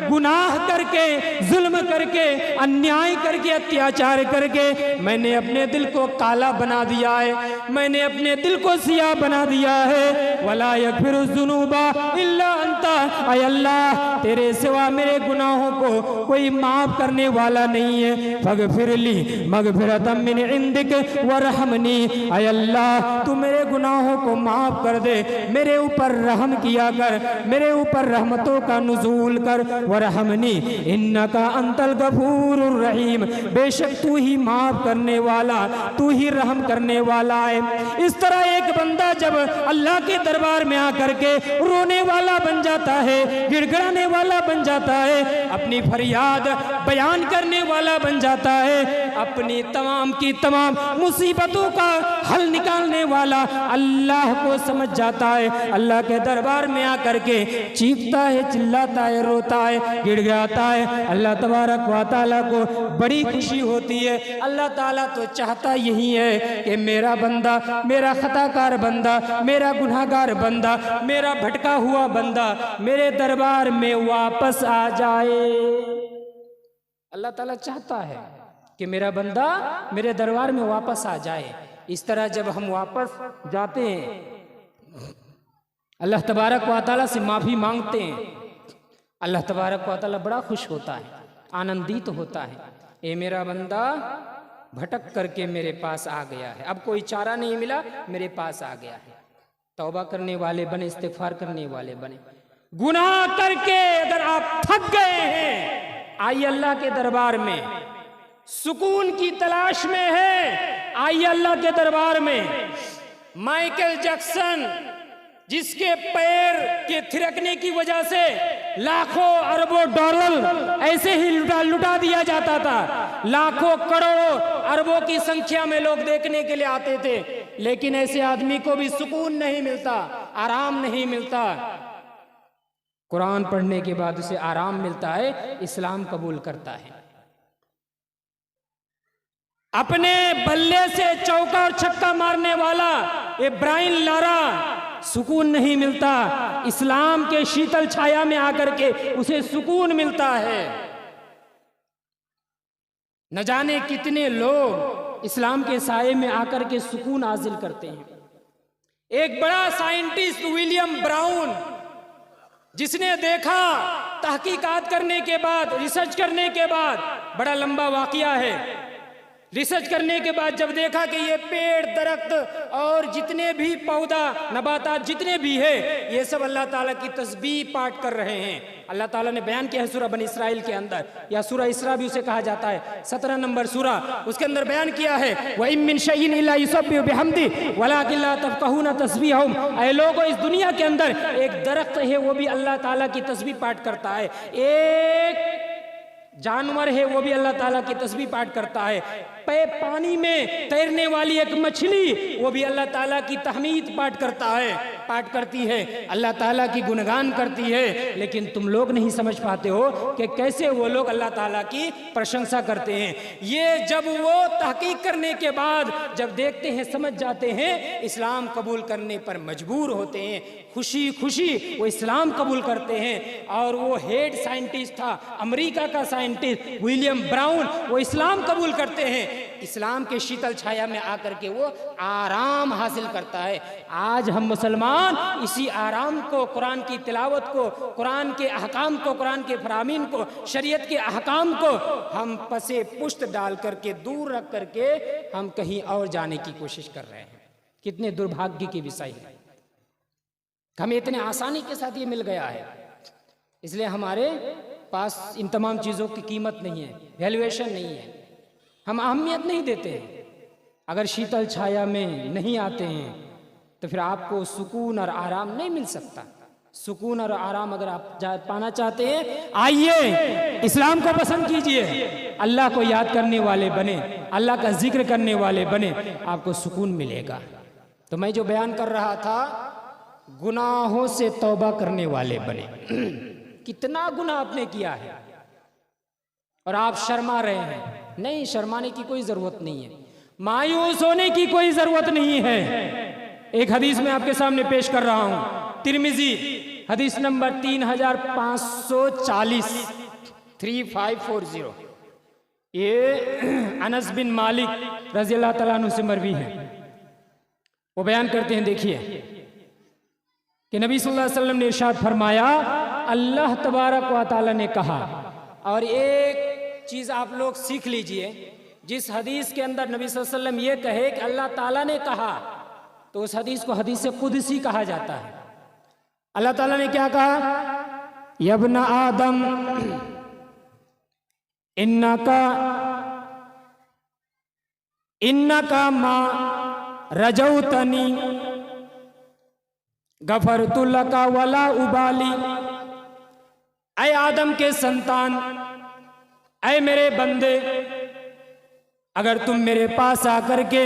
गुनाह करके, जुल्म करके, अन्याय करके, अत्याचार करके मैंने अपने दिल को काला बना दिया है, मैंने अपने दिल को सियाह बना दिया है। वला यगफिरु ज़ुनूबा इल्ला अंता। ऐ अल्लाह, तेरे सिवा मेरे गुनाहों को कोई माफ करने वाला नहीं है। फगफिरली मगफिरतम मिन इंदिक वरहमनी। ऐ अल्लाह, तू मेरे गुनाहों को माफ कर दे, मेरे ऊपर रहम किया कर, मेरे ऊपर रहमतों का नुज़ूल कर। वरहमनी इन्नका अंतल गफूरुर रहीम। बेशक तू ही माफ करने वाला, तू ही रहम करने वाला है। इस तरह एक बंदा जब अल्लाह के दरबार में आकर के रोने वाला बन जाता है, गिड़गिड़ाने वाला बन जाता है, अपनी फरियाद बयान करने वाला बन जाता है, अपनी तमाम की तमाम मुसीबतों का हल निकालने वाला अल्लाह को समझ जाता है, अल्लाह के दरबार में आकर के चीखता है, चिल्लाता है, रोता है, गिड़गिड़ाता है, अल्लाह तबारक व तआला को बड़ी खुशी होती है। अल्लाह ताला तो चाहता यही है कि मेरा बंदा, मेरा खताकार बंदा, मेरा गुनाहगार बंदा, मेरा भटका हुआ बंदा मेरे दरबार में वापस आ जाए। अल्लाह ताला चाहता है कि मेरा बंदा मेरे दरबार में वापस आ जाए। इस तरह जब हम वापस जाते हैं, अल्लाह तबारक व तआला से माफ़ी मांगते हैं, अल्लाह तबारक व तआला बड़ा खुश होता है, आनंदित होता है। ए मेरा बंदा भटक करके मेरे पास आ गया है, अब कोई चारा नहीं मिला, मेरे पास आ गया है। तौबा करने वाले बने, इस्तिग़फ़ार करने वाले बने। गुनाह करके अगर आप थक गए हैं, आइए अल्लाह के दरबार में। सुकून की तलाश में है, आइए अल्लाह के दरबार में। माइकल जैक्सन, जिसके पैर के थिरकने की वजह से लाखों अरबों डॉलर ऐसे ही लुटा दिया जाता था, लाखों करोड़ों अरबों की संख्या में लोग देखने के लिए आते थे, लेकिन ऐसे आदमी को भी सुकून नहीं मिलता, आराम नहीं मिलता। कुरान पढ़ने के बाद उसे आराम मिलता है, इस्लाम कबूल करता है। अपने बल्ले से चौका और छक्का मारने वाला इब्राहिम लारा, सुकून नहीं मिलता, इस्लाम के शीतल छाया में आकर के उसे सुकून मिलता है। न जाने कितने लोग इस्लाम के साये में आकर के सुकून हासिल करते हैं। एक बड़ा साइंटिस्ट विलियम ब्राउन, जिसने देखा, तहकीकात करने के बाद, रिसर्च करने के बाद, बड़ा लंबा वाकया है, रिसर्च करने के बाद जब देखा कि ये पेड़, दरख्त और जितने भी पौधा, नबातात जितने भी है, ये सब अल्लाह ताला की तस्बीह पाठ कर रहे हैं। अल्लाह ताला ने बयान किया है सूरह बनी इसराइल के अंदर, या सूरह इसरा भी उसे कहा जाता है, 17 नंबर सूरह, उसके अंदर बयान किया है, व इन मिन शैइन इल्ला युसब्बिहु बिहम्दी वलाकिन ला तफक़हूना तस्बीहहुम। ऐ लोगों, इस दुनिया के अंदर एक दरख्त है, वो भी अल्लाह ताला की तस्बीह पाठ करता है। एक जानवर है, वो भी अल्लाह ताला की तस्बीह पाठ करता है। पानी में तैरने वाली एक मछली, वो भी अल्लाह ताला की तहमीद पाठ करती है, अल्लाह ताला की गुणगान करती है। लेकिन तुम लोग नहीं समझ पाते हो कि कैसे वो लोग अल्लाह ताला की प्रशंसा करते हैं। ये जब वो तहकीक करने के बाद जब देखते हैं, समझ जाते हैं, इस्लाम कबूल करने पर मजबूर होते हैं, खुशी खुशी वो इस्लाम कबूल करते हैं। और वो हेड साइंटिस्ट था, अमेरिका का साइंटिस्ट विलियम ब्राउन, वो इस्लाम कबूल करते हैं। इस्लाम के शीतल छाया में आकर के वो आराम हासिल करता है। आज हम मुसलमान इसी आराम को, कुरान की तिलावत को, कुरान के अहकाम को, कुरान के फरामीन को, शरीयत के अहकाम को हम पसे पुष्ट डाल करके, दूर रख करके हम कहीं और जाने की कोशिश कर रहे हैं। कितने दुर्भाग्य की विषय है, हमें इतने आसानी के साथ ये मिल गया है, इसलिए हमारे पास इन तमाम चीज़ों की कीमत नहीं है, वैल्यूएशन नहीं है, हम अहमियत नहीं देते हैं। अगर शीतल छाया में नहीं आते हैं तो फिर आपको सुकून और आराम नहीं मिल सकता। सुकून और आराम अगर आप पाना चाहते हैं, आइए इस्लाम को पसंद कीजिए, अल्लाह को याद करने वाले बने, अल्लाह का जिक्र करने वाले बने, आपको सुकून मिलेगा। तो मैं जो बयान कर रहा था, गुनाहों से तौबा करने वाले बने। कितना गुनाह आपने किया है और आप शर्मा रहे हैं। नहीं, शर्माने की कोई जरूरत नहीं है, मायूस होने की कोई जरूरत नहीं है। एक हदीस में आपके सामने पेश कर रहा हूं, तिरमिजी हदीस नंबर 3540, 3540। ये अनस बिन मालिक रज़ी अल्लाह तआला अन्हु से मरवी है। वो बयान करते हैं, देखिए कि नबी सल्लल्लाहु अलैहि वसल्लम ने इरशाद फरमाया, अल्लाह तबारक व तआला ने कहा। और एक चीज आप लोग सीख लीजिए, जिस हदीस के अंदर नबी सल्लल्लाहु अलैहि वसल्लम ये कहे कि अल्लाह ताला ने कहा, तो उस हदीस को हदीस कुदसी कहा जाता है। अल्लाह ताला ने क्या कहा? यब्ना आदम इन्नका मा रजौतनी गफरतु लका वला उबाली। ऐ आदम के संतान, ऐ मेरे बंदे, अगर तुम मेरे पास आकर के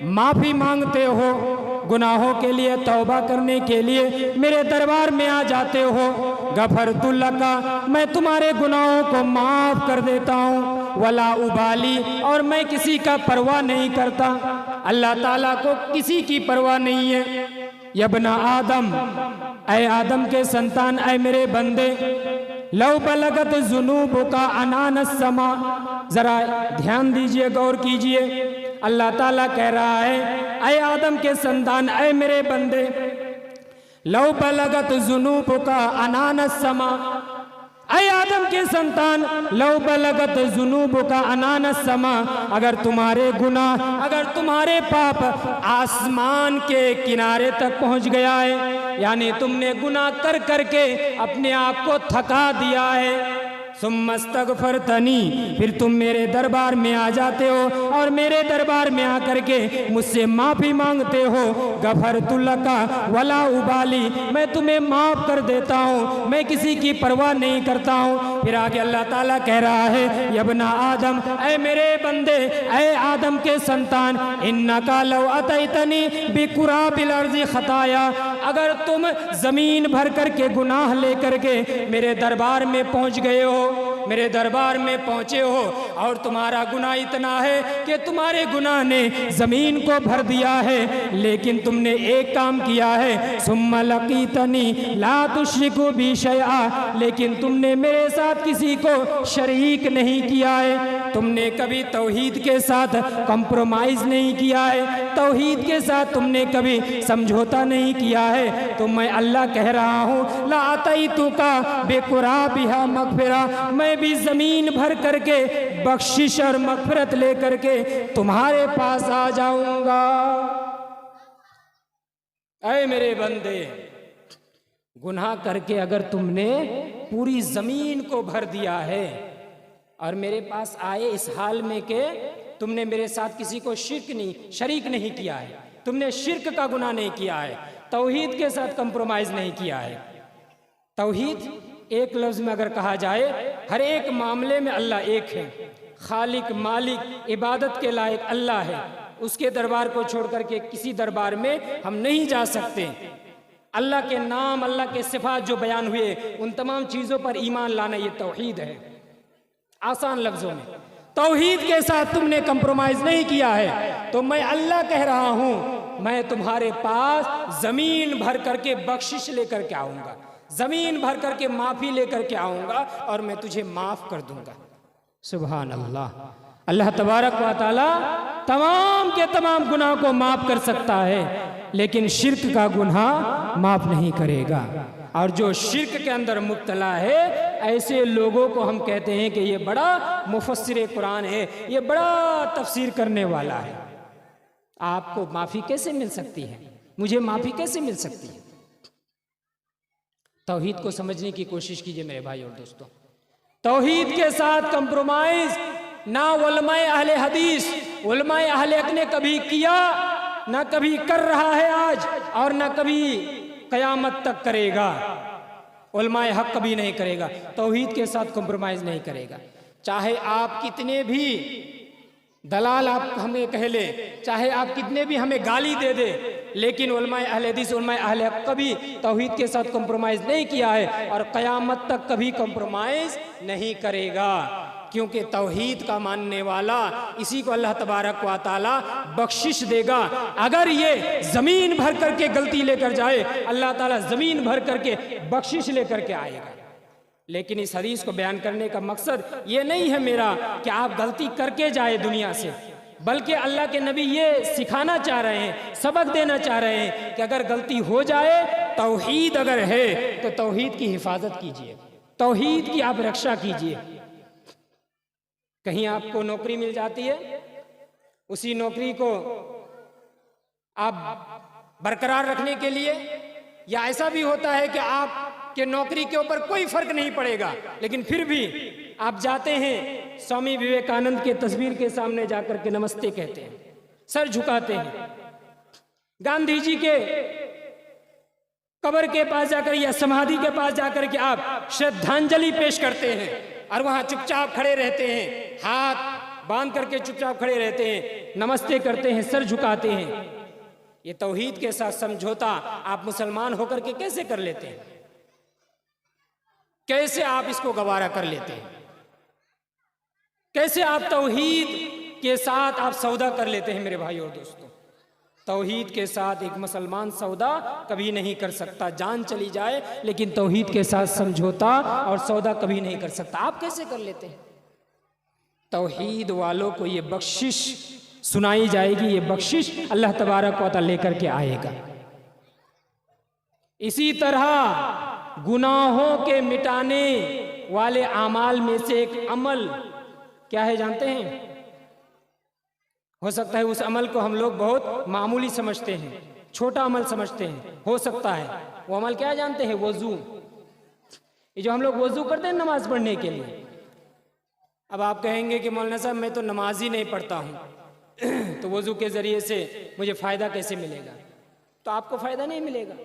माफी मांगते हो, गुनाहों के लिए तौबा करने के लिए मेरे दरबार में आ जाते हो, गफरतु लका, मैं तुम्हारे गुनाहों को माफ कर देता हूँ, वला उबाली, और मैं किसी का परवाह नहीं करता। अल्लाह ताला को किसी की परवाह नहीं है। यबना आदम, ऐ आदम के संतान, ऐ मेरे बंदे, लव बलगत जुनूबुका अनानस समा। जरा ध्यान दीजिए, गौर कीजिए, अल्लाह ताला कह रहा है, ऐ आदम के संतान, ऐ मेरे बंदे, लव बलगत जुनूबुका अनानस समा। ऐ आदम के संतान, लव बलगत जुनूबुका अनानस समा, अगर तुम्हारे गुनाह, अगर तुम्हारे पाप आसमान के किनारे तक पहुंच गया है, यानी तुमने गुनाह कर करके अपने आप को थका दिया है, सुम्मस्तगफरतनी, फिर तुम मेरे दरबार में आ जाते हो और मेरे दरबार में आकर के मुझसे माफी मांगते हो, गफरतु लका वला उबाली, मैं तुम्हें माफ कर देता हूँ, मैं किसी की परवाह नहीं करता हूँ। फिर आगे अल्लाह ताला कह रहा है, यबना आदम, ऐ मेरे बंदे, ऐ आदम के संतान, इन्नका लव अतैतनी बिकुराबिल अर्ज़ि खताया, अगर तुम जमीन भर करके गुनाह लेकर के मेरे दरबार में पहुंच गए हो, मेरे दरबार में पहुंचे हो, और तुम्हारा गुनाह इतना है कि तुम्हारे गुनाह ने जमीन को भर दिया है, लेकिन तुमने एक काम किया है, सुम्मा लकीतनी ला तुश्रिकु बी शैआ, लेकिन तुमने मेरे साथ किसी को शरीक नहीं किया है, तुमने कभी तौहीद के साथ कंप्रोमाइज नहीं किया है, तौहीद के साथ तुमने कभी समझौता नहीं किया है। तो मैं अल्लाह कह रहा हूँ, ला अतैतुका बिकुराबिहा मगफिरा, मैं भी जमीन भर करके बख्शिश और मगफिरत लेकर के तुम्हारे पास आ जाऊंगा। ऐ मेरे बंदे, गुनाह करके अगर तुमने पूरी जमीन को भर दिया है और मेरे पास आए इस हाल में के तुमने मेरे साथ किसी को शरीक नहीं किया है, तुमने शिर्क का गुनाह नहीं किया है, तौहीद के साथ कंप्रोमाइज नहीं किया है। तौहीद एक लफ्ज में अगर कहा जाए, हर एक मामले में अल्लाह एक है, खालिक मालिक इबादत के लायक अल्लाह है, उसके दरबार को छोड़ करके किसी दरबार में हम नहीं जा सकते। अल्लाह के नाम, अल्लाह के सिफात जो बयान हुए, उन तमाम चीज़ों पर ईमान लाना, ये तौहीद है। आसान लफ्जों में तौहीद के साथ तुमने कंप्रोमाइज नहीं किया है, तो मैं अल्लाह कह रहा हूं, मैं तुम्हारे पास जमीन भर करके बख्शिश लेकर के आऊंगा, जमीन भर करके माफी लेकर के आऊंगा और मैं तुझे माफ कर दूंगा। सुभान अल्लाह। अल्लाह तबारक व तआला तमाम के तमाम गुनाह को माफ कर सकता है, लेकिन शिर्क का गुनाह माफ नहीं करेगा। और जो शिर्क के अंदर मुब्तला है, ऐसे लोगों को हम कहते हैं कि ये बड़ा मुफस्सिर कुरान है, ये बड़ा तफसीर करने वाला है। आपको माफी कैसे मिल सकती है? मुझे माफी कैसे मिल सकती है? तौहीद को समझने की कोशिश कीजिए मेरे भाई और दोस्तों। तौहीद के साथ कंप्रोमाइज ना उलमाए अहले हदीस, उलमाए अहले हक ने कभी किया, ना कभी कर रहा है आज और ना कभी क़यामत तक करेगा। उलमाए हक कभी नहीं करेगा, तौहीद के साथ कॉम्प्रोमाइज़ नहीं करेगा। चाहे आप कितने भी दलाल आप हमें कह ले, चाहे आप कितने भी हमें गाली दे दे, लेकिन उलमाए अहले हदीस, उलमाए अहले हक कभी तौहीद के साथ कॉम्प्रोमाइज़ नहीं किया है और क़यामत तक कभी कॉम्प्रोमाइज़ नहीं करेगा। क्योंकि तौहीद का मानने वाला इसी को अल्लाह तबारक व तआला बख्शिश देगा। अगर ये ज़मीन भर करके गलती लेकर जाए, अल्लाह ताला ज़मीन भर करके बख्शिश लेकर के आएगा। लेकिन इस हदीस को बयान करने का मकसद ये नहीं है मेरा कि आप गलती करके जाए दुनिया से, बल्कि अल्लाह के नबी ये सिखाना चाह रहे हैं, सबक देना चाह रहे हैं कि अगर गलती हो जाए, तौहीद अगर है तो तौहीद की हिफाजत कीजिए, तौहीद की आप रक्षा कीजिए। कहीं आपको नौकरी मिल जाती है, उसी नौकरी को आप बरकरार रखने के लिए, या ऐसा भी होता है कि आपके नौकरी के ऊपर कोई फर्क नहीं पड़ेगा, लेकिन फिर भी आप जाते हैं स्वामी विवेकानंद के तस्वीर के सामने जाकर के नमस्ते कहते हैं, सर झुकाते हैं। गांधी जी के कब्र के पास जाकर या समाधि के पास जाकर के आप श्रद्धांजलि पेश करते हैं और वहां चुपचाप खड़े रहते हैं, हाथ बांध करके चुपचाप खड़े रहते हैं, नमस्ते करते हैं, सर झुकाते हैं। ये तौहीद के साथ समझौता आप मुसलमान होकर के कैसे कर लेते हैं? कैसे आप इसको गवारा कर लेते हैं? कैसे आप तौहीद के साथ आप सौदा कर लेते हैं? मेरे भाई और दोस्तों, तौहीद के साथ एक मुसलमान सौदा कभी नहीं कर सकता। जान चली जाए लेकिन तौहीद के साथ समझौता और सौदा कभी नहीं कर सकता। आप कैसे कर लेते हैं? तौहीद वालों को ये बख्शिश सुनाई जाएगी, ये बख्शिश अल्लाह तबारक व तआला लेकर के आएगा। इसी तरह गुनाहों के मिटाने वाले अमाल में से एक अमल क्या है जानते हैं? हो सकता है उस अमल को हम लोग बहुत मामूली समझते हैं, छोटा अमल समझते हैं, हो सकता है वो अमल क्या जानते हैं? वजू। ये जो हम लोग वजू करते हैं नमाज पढ़ने के लिए। अब आप कहेंगे कि मौलाना साहब मैं तो नमाज ही नहीं पढ़ता हूँ तो वजू के जरिए से मुझे फ़ायदा कैसे मिलेगा? तो आपको फ़ायदा नहीं मिलेगा।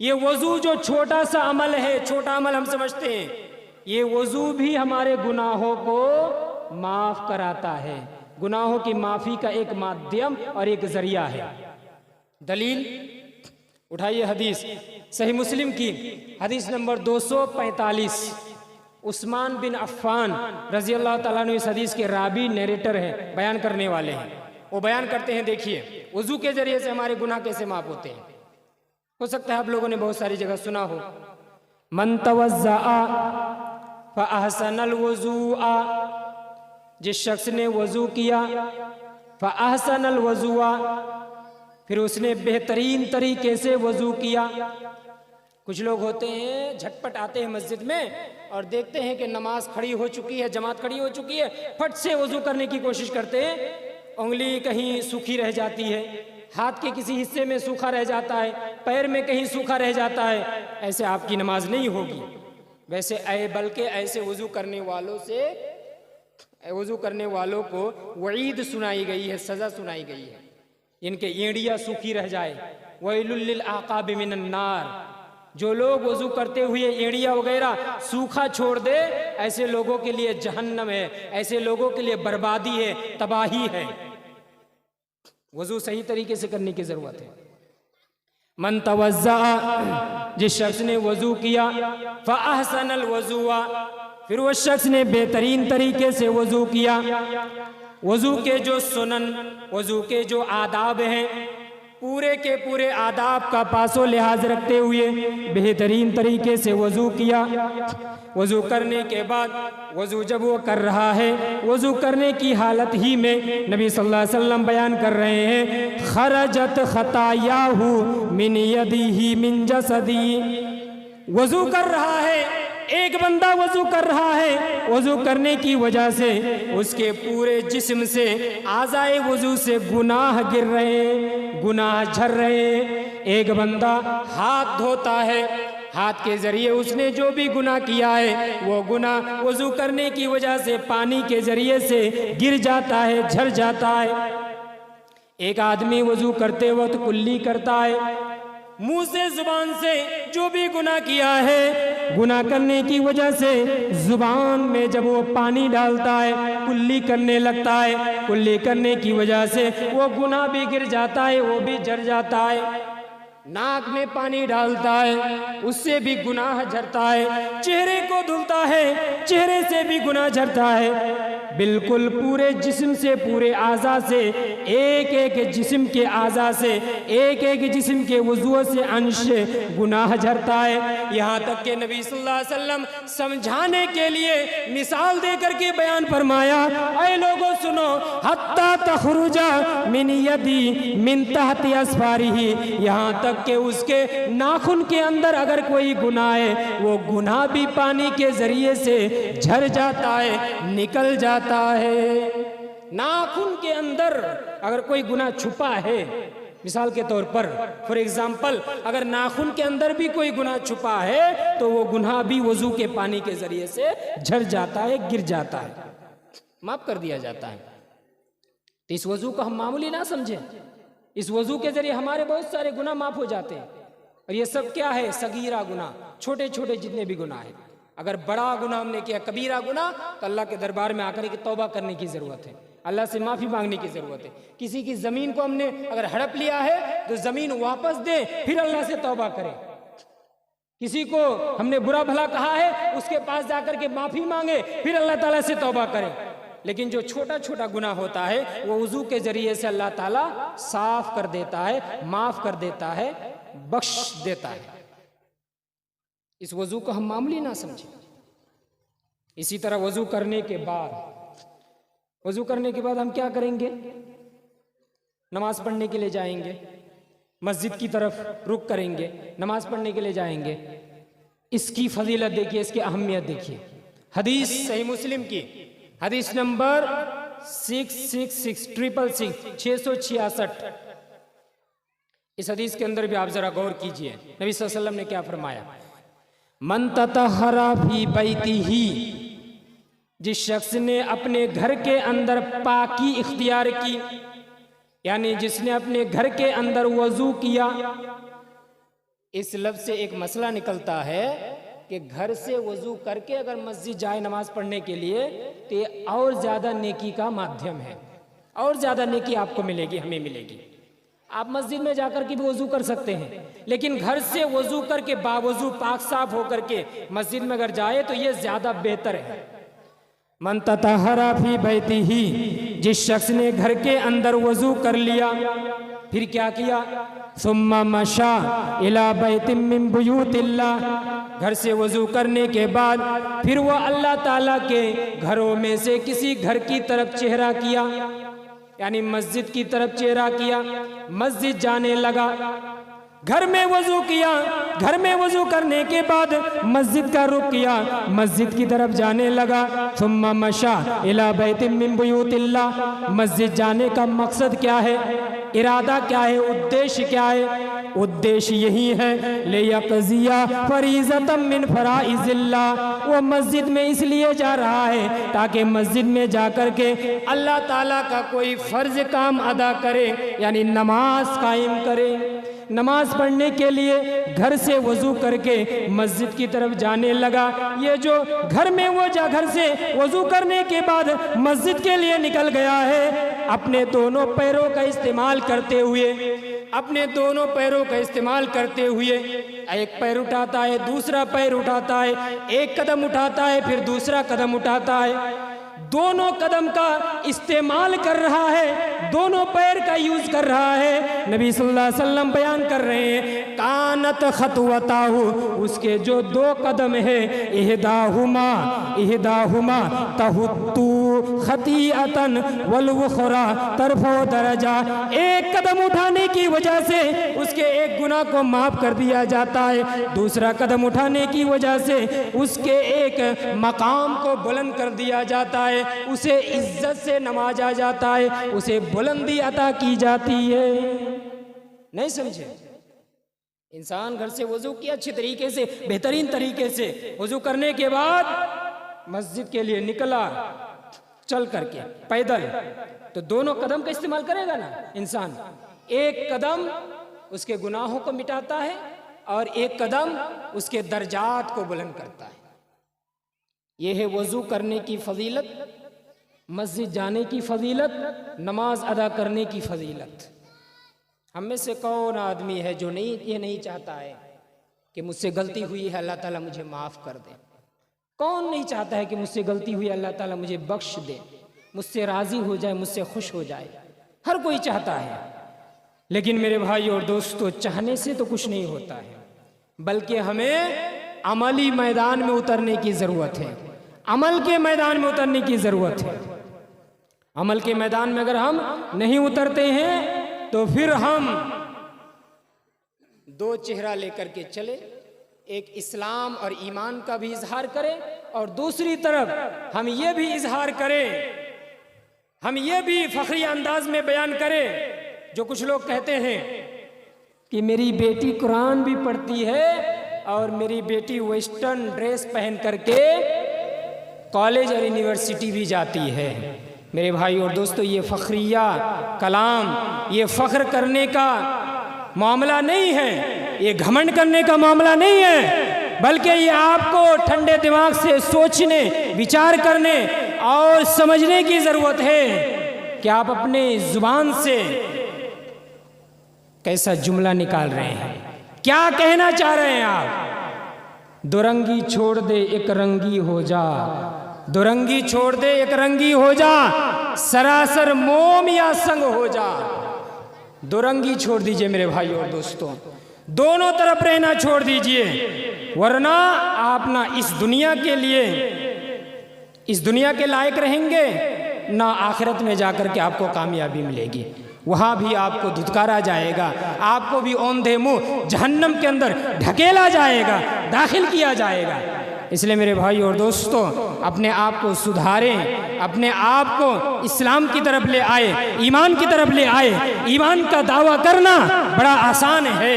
ये वजू जो छोटा सा अमल है, छोटा अमल हम समझते हैं, ये वजू भी हमारे गुनाहों को माफ़ कराता है। गुनाहों की माफ़ी का एक माध्यम और एक जरिया है। दलील उठाइए, हदीस सही मुस्लिम की हदीस नंबर 245। उस्मान बिन अफ़्फ़ान रज़ी अल्लाह ताला अन्हु इस हदीस के रावी नरेटर हैं, बयान करने वाले हैं। वो बयान करते हैं, देखिए वज़ू के जरिए से हमारे गुनाह कैसे माफ़ होते हैं। हो सकता है आप लोगों ने बहुत सारी जगह सुना हो, मन तवज़्ज़अ फ़अहसनल वज़ूअ, जिस शख्स ने वज़ू किया, फ़अहसनल वज़ूअ, फिर उसने बेहतरीन तरीके से वज़ू किया। कुछ लोग होते हैं झटपट आते हैं मस्जिद में और देखते हैं कि नमाज खड़ी हो चुकी है, जमात खड़ी हो चुकी है, फट से वज़ू करने की कोशिश करते हैं, उंगली कहीं सूखी रह जाती है, हाथ के किसी हिस्से में सूखा रह जाता है, पैर में कहीं सूखा रह जाता है। ऐसे आपकी नमाज नहीं होगी। वैसे बल्कि ऐसे वज़ू करने वालों से, वज़ू करने वालों को वईद सुनाई गई है, सज़ा सुनाई गई है। इनके एड़ियाँ सूखी रह जाए, वैलुल लिल आक़ाबि मिनन नार, जो लोग वज़ू करते हुए एड़ियाँ वगैरह सूखा छोड़ दे, ऐसे लोगों के लिए जहन्नम है, ऐसे लोगों के लिए बर्बादी है, तबाही है। वज़ू सही तरीके से करने की ज़रूरत है। मन तवज़्ज़अ, जिस शख्स ने वज़ू किया, फ़अहसनल वज़ूअ, फिर वो शख्स ने बेहतरीन तरीके से वज़ू किया। वज़ू के जो सुनन, वज़ू के जो आदाब हैं, पूरे के पूरे आदाब का पासो लिहाज रखते हुए बेहतरीन तरीके से वज़ू किया। वज़ू करने के बाद वज़ू जब वो कर रहा है, वज़ू करने की हालत ही में नबी सल्लल्लाहु अलैहि वसल्लम बयान कर रहे हैं, खरजत खतायाहु मिन यदिही मिन जसदी। वज़ू कर रहा है, एक बंदा वज़ू कर रहा है, वज़ू करने की वजह से उसके पूरे जिस्म से, आज़ाए वज़ू से गुनाह गिर रहे हैं, गुनाह झर रहे हैं। एक बंदा हाथ धोता है, हाथ के जरिए उसने जो भी गुनाह किया है वो गुनाह वज़ू करने की वजह से पानी के जरिए से गिर जाता है, झर जाता है। एक आदमी वजू करते वक्त कुल्ली करता है, मुंह से जुबान से जो भी गुनाह किया है, गुनाह करने की वजह से जुबान में जब वो पानी डालता है कुल्ली करने लगता है, कुल्ली करने की वजह से वो गुनाह भी गिर जाता है, वो भी झड़ जाता है। नाक में पानी डालता है, उससे भी गुनाह झड़ता है। चेहरे को धुलता है, चेहरे से भी गुनाह झड़ता है। बिल्कुल पूरे जिस्म से, पूरे आज़ा से, एक एक जिस्म के आज़ा से, एक एक जिस्म के वज़ू से अंश से गुनाह झड़ता है। यहाँ तक कि नबी सल्लल्लाहु अलैहि वसल्लम समझाने के लिए मिसाल दे करके बयान फरमाया, ऐ लोगों सुनो, हत्ता तखरुजा मिन यदी मिन तहती अस्फारिही, यहाँ तक कि उसके नाखून के अंदर अगर कोई गुनाह है, वो गुनाह भी पानी के जरिए से झड़ जाता है, निकल जाता है। नाखून के अंदर अगर कोई गुनाह छुपा है, मिसाल के तौर पर फॉर एग्जाम्पल, अगर नाखून के अंदर भी कोई गुनाह छुपा है तो वो गुनाह भी वजू के पानी के जरिए से झड़ जाता है, गिर जाता है, माफ कर दिया जाता है। तो इस वजू को हम मामूली ना समझें। इस वजू के जरिए हमारे बहुत सारे गुनाह माफ हो जाते हैं। और ये सब क्या है? सगीरा गुनाह, छोटे छोटे जितने भी गुनाह है। अगर बड़ा गुनाह हमने किया, कबीरा गुनाह, तो अल्लाह के दरबार में आकर के तौबा करने की ज़रूरत है, अल्लाह से माफ़ी मांगने की ज़रूरत है। किसी की ज़मीन को हमने अगर हड़प लिया है तो ज़मीन वापस दे, फिर अल्लाह से तौबा करें। किसी को हमने बुरा भला कहा है, उसके पास जाकर के माफ़ी मांगे, फिर अल्लाह ताला से तौबा करें। लेकिन जो छोटा छोटा गुनाह होता है वो वज़ू के ज़रिए से अल्लाह ताला साफ़ कर देता है, माफ़ कर देता है, बख्श देता है। इस वज़ू को हम मामूली ना समझें। इसी तरह वज़ू करने के बाद हम क्या करेंगे? नमाज पढ़ने के लिए जाएंगे, मस्जिद की तरफ रुख करेंगे, नमाज पढ़ने के लिए जाएंगे। इसकी फजीलत देखिए, इसकी अहमियत देखिए। हदीस सही मुस्लिम की हदीस नंबर 666 इस हदीस के अंदर भी आप जरा गौर कीजिए, नबी सल्लल्लाहु अलैहि वसल्लम ने क्या फरमाया? मन ततहरा फी बैतिही, जिस शख्स ने अपने घर के अंदर पाकी इख्तियार की, यानी जिसने अपने घर के अंदर वजू किया। इस लफ्ज़ से एक मसला निकलता है कि घर से वजू करके अगर मस्जिद जाए नमाज पढ़ने के लिए तो ये और ज़्यादा नेकी का माध्यम है, और ज़्यादा नेकी आपको मिलेगी, हमें मिलेगी। आप मस्जिद में जाकर के भी वजू कर सकते हैं, लेकिन घर से वजू करके बावजू पाक साफ होकर के मस्जिद में अगर जाए तो ये ज़्यादा बेहतर है। मन ततहरा फी बैतिही, जिस शख्स ने घर के अंदर वजू कर लिया, फिर क्या किया? सुम्मा मशा इला बैतिम मिन बुयूतिल्लाह, घर से वजू करने के बाद फिर वो अल्लाह ताला के घरों में से किसी घर की तरफ चेहरा किया, यानी मस्जिद की तरफ चेहरा किया, मस्जिद जाने लगा। घर में वजू किया, घर में वजू करने के बाद मस्जिद का रुख किया, मस्जिद की तरफ जाने लगा। सुम्मा मशा इला बैतिम मिन बुयूतिल्लाह, मस्जिद जाने का मकसद क्या है, इरादा क्या है, उद्देश्य क्या है? उद्देश्य यही है, ले यक़ज़िया फरीज़तम मिन फ़राइज़िल्लाह, वो मस्जिद में इसलिए जा रहा है ताकि मस्जिद में जाकर के अल्लाह ताला का कोई फ़र्ज काम अदा करे, यानी नमाज कायम करे। नमाज पढ़ने के लिए घर से वजू करके मस्जिद की तरफ जाने लगा। ये जो घर में वो घर से वजू करने के बाद मस्जिद के लिए निकल गया है, अपने दोनों पैरों का इस्तेमाल करते हुए, अपने दोनों पैरों का इस्तेमाल करते हुए, एक पैर उठाता है, दूसरा पैर उठाता है, एक कदम उठाता है, फिर दूसरा कदम उठाता है, दोनों कदम का इस्तेमाल कर रहा है, दोनों पैर का यूज कर रहा है। नबी सल्लल्लाहु अलैहि वसल्लम बयान कर रहे हैं, कानत खतवताहु, उसके जो दो कदम है, इहदाहुमा तहुत्तु खतीअतन वल उखरा तरफो दरजा, एक कदम उठाने की वजह से उसके एक गुनाह को माफ कर दिया जाता है, दूसरा कदम उठाने की वजह से उसके एक मकाम को बुलंद कर दिया जाता है, उसे इज्जत से नवाजा जाता है, उसे बुलंदी अता की जाती है। नहीं समझे? इंसान घर से वजू किया अच्छे तरीके से, बेहतरीन तरीके से, वजू करने के बाद मस्जिद के लिए निकला, चल करके पैदल, तो दोनों कदम का इस्तेमाल करेगा ना इंसान। एक कदम उसके गुनाहों को मिटाता है और एक कदम उसके दर्जात को बुलंद करता है। यह है वज़ू करने की फजीलत, मस्जिद जाने की फजीलत, नमाज अदा करने की फजीलत। हम में से कौन आदमी है जो ये नहीं चाहता है कि मुझसे गलती हुई है, अल्लाह ताला मुझे माफ़ कर दे। कौन नहीं चाहता है कि मुझसे गलती हुई, अल्लाह ताला मुझे बख्श दे, मुझसे राज़ी हो जाए, मुझसे खुश हो जाए। हर कोई चाहता है। लेकिन मेरे भाई और दोस्तों, चाहने से तो कुछ नहीं होता है, बल्कि हमें अमली मैदान में उतरने की ज़रूरत है। अमल के मैदान में उतरने की ज़रूरत है। अमल के मैदान में अगर हम नहीं उतरते हैं तो फिर हम दो चेहरा लेकर के चले, एक इस्लाम और ईमान का भी इजहार करें और दूसरी तरफ हम ये भी इजहार करें, हम ये भी फखरी अंदाज में बयान करें जो कुछ लोग कहते हैं कि मेरी बेटी कुरान भी पढ़ती है और मेरी बेटी वेस्टर्न ड्रेस पहन करके कॉलेज और यूनिवर्सिटी भी जाती है। मेरे भाई और दोस्तों, ये फखरिया कलाम, ये फख्र करने का मामला नहीं है, ये घमंड करने का मामला नहीं है, बल्कि ये आपको ठंडे दिमाग से सोचने, विचार करने और समझने की ज़रूरत है कि आप अपने ज़ुबान से कैसा जुमला निकाल रहे हैं, क्या कहना चाह रहे हैं आप। दुरंगी छोड़ दे एक रंगी हो जा, दुरंगी छोड़ दे एक रंगी हो जा, सरासर मोम या संग हो जा। दुरंगी छोड़ दीजिए मेरे भाई और दोस्तों, दोनों तरफ रहना छोड़ दीजिए, वरना आप ना इस दुनिया के लिए, इस दुनिया के लायक रहेंगे, ना आखिरत में जाकर के आपको कामयाबी मिलेगी। वहाँ भी आपको धुतकारा जाएगा, आपको भी औंधे मुंह जहन्नम के अंदर ढकेला जाएगा, दाखिल किया जाएगा। इसलिए मेरे भाई और दोस्तों, अपने आप को सुधारें, अपने आप को इस्लाम की तरफ ले आए, ईमान की तरफ ले आए। ईमान का दावा करना बड़ा आसान है,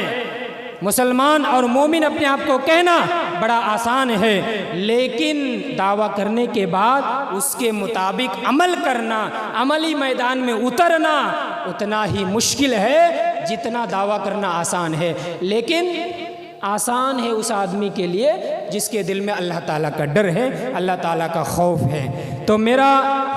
मुसलमान और मोमिन अपने आप को कहना बड़ा आसान है, लेकिन दावा करने के बाद उसके मुताबिक अमल करना, अमली मैदान में उतरना उतना ही मुश्किल है जितना दावा करना आसान है। लेकिन आसान है उस आदमी के लिए जिसके दिल में अल्लाह ताला का डर है, अल्लाह ताला का खौफ है। तो मेरा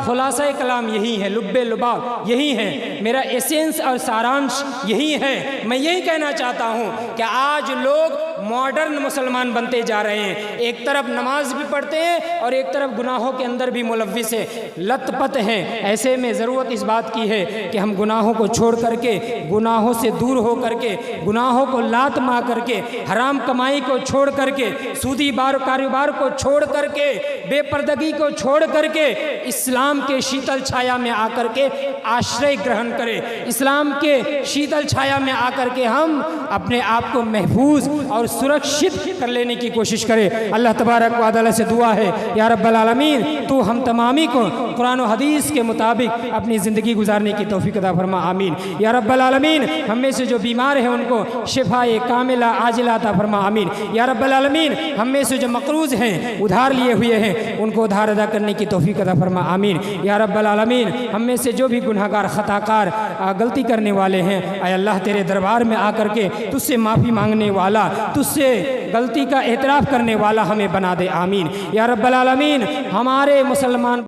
खुलासा कलाम यही है, लुब्बे लुबाब यही है, मेरा एसेंस और सारांश यही है। मैं यही कहना चाहता हूँ कि आज लोग मॉडर्न मुसलमान बनते जा रहे हैं, एक तरफ नमाज भी पढ़ते हैं और एक तरफ गुनाहों के अंदर भी मुलव्विस है, लतपत हैं। ऐसे में ज़रूरत इस बात की है कि हम गुनाहों को छोड़ करके, गुनाहों से दूर हो करके, गुनाहों को लात मार करके, हराम कमाई को छोड़ करके, सूदी कारोबार को छोड़ करके, बेपर्दगी को छोड़ करके इस्लाम के शीतल छाया में आकर के आश्रय ग्रहण करें। इस्लाम के शीतल छाया में आकर के हम अपने आप को महफूज और सुरक्षित कर लेने की कोशिश करें। अल्लाह तबारक व तआला से दुआ है, या रब्बल आलमीन, तू हम तमामी को कुरान और हदीस के मुताबिक अपनी ज़िंदगी गुजारने की तौफीक अता फरमा, आमीन। या रब्बल आलमीन, हम में से जो बीमार हैं उनको शिफाए कामिला आजिला अता फरमा, आमीन। या रब्बल आलमीन, हम में से जो मकरूज़ हैं, उधार लिए हुए हैं, उनको उधार अदा करने की तौफीक अता फरमा, आमीन। या रब्बल आलमीन, हम में से जो भी गुनहगार खताकार गलती करने वाले हैं, ऐ अल्लाह तेरे दरबार में आकर के तुझसे माफ़ी मांगने वाला, तुझसे गलती का एतराफ़ करने वाला हमें बना दे, आमीन। या रब्बल आलमीन, हमारे मुसलमान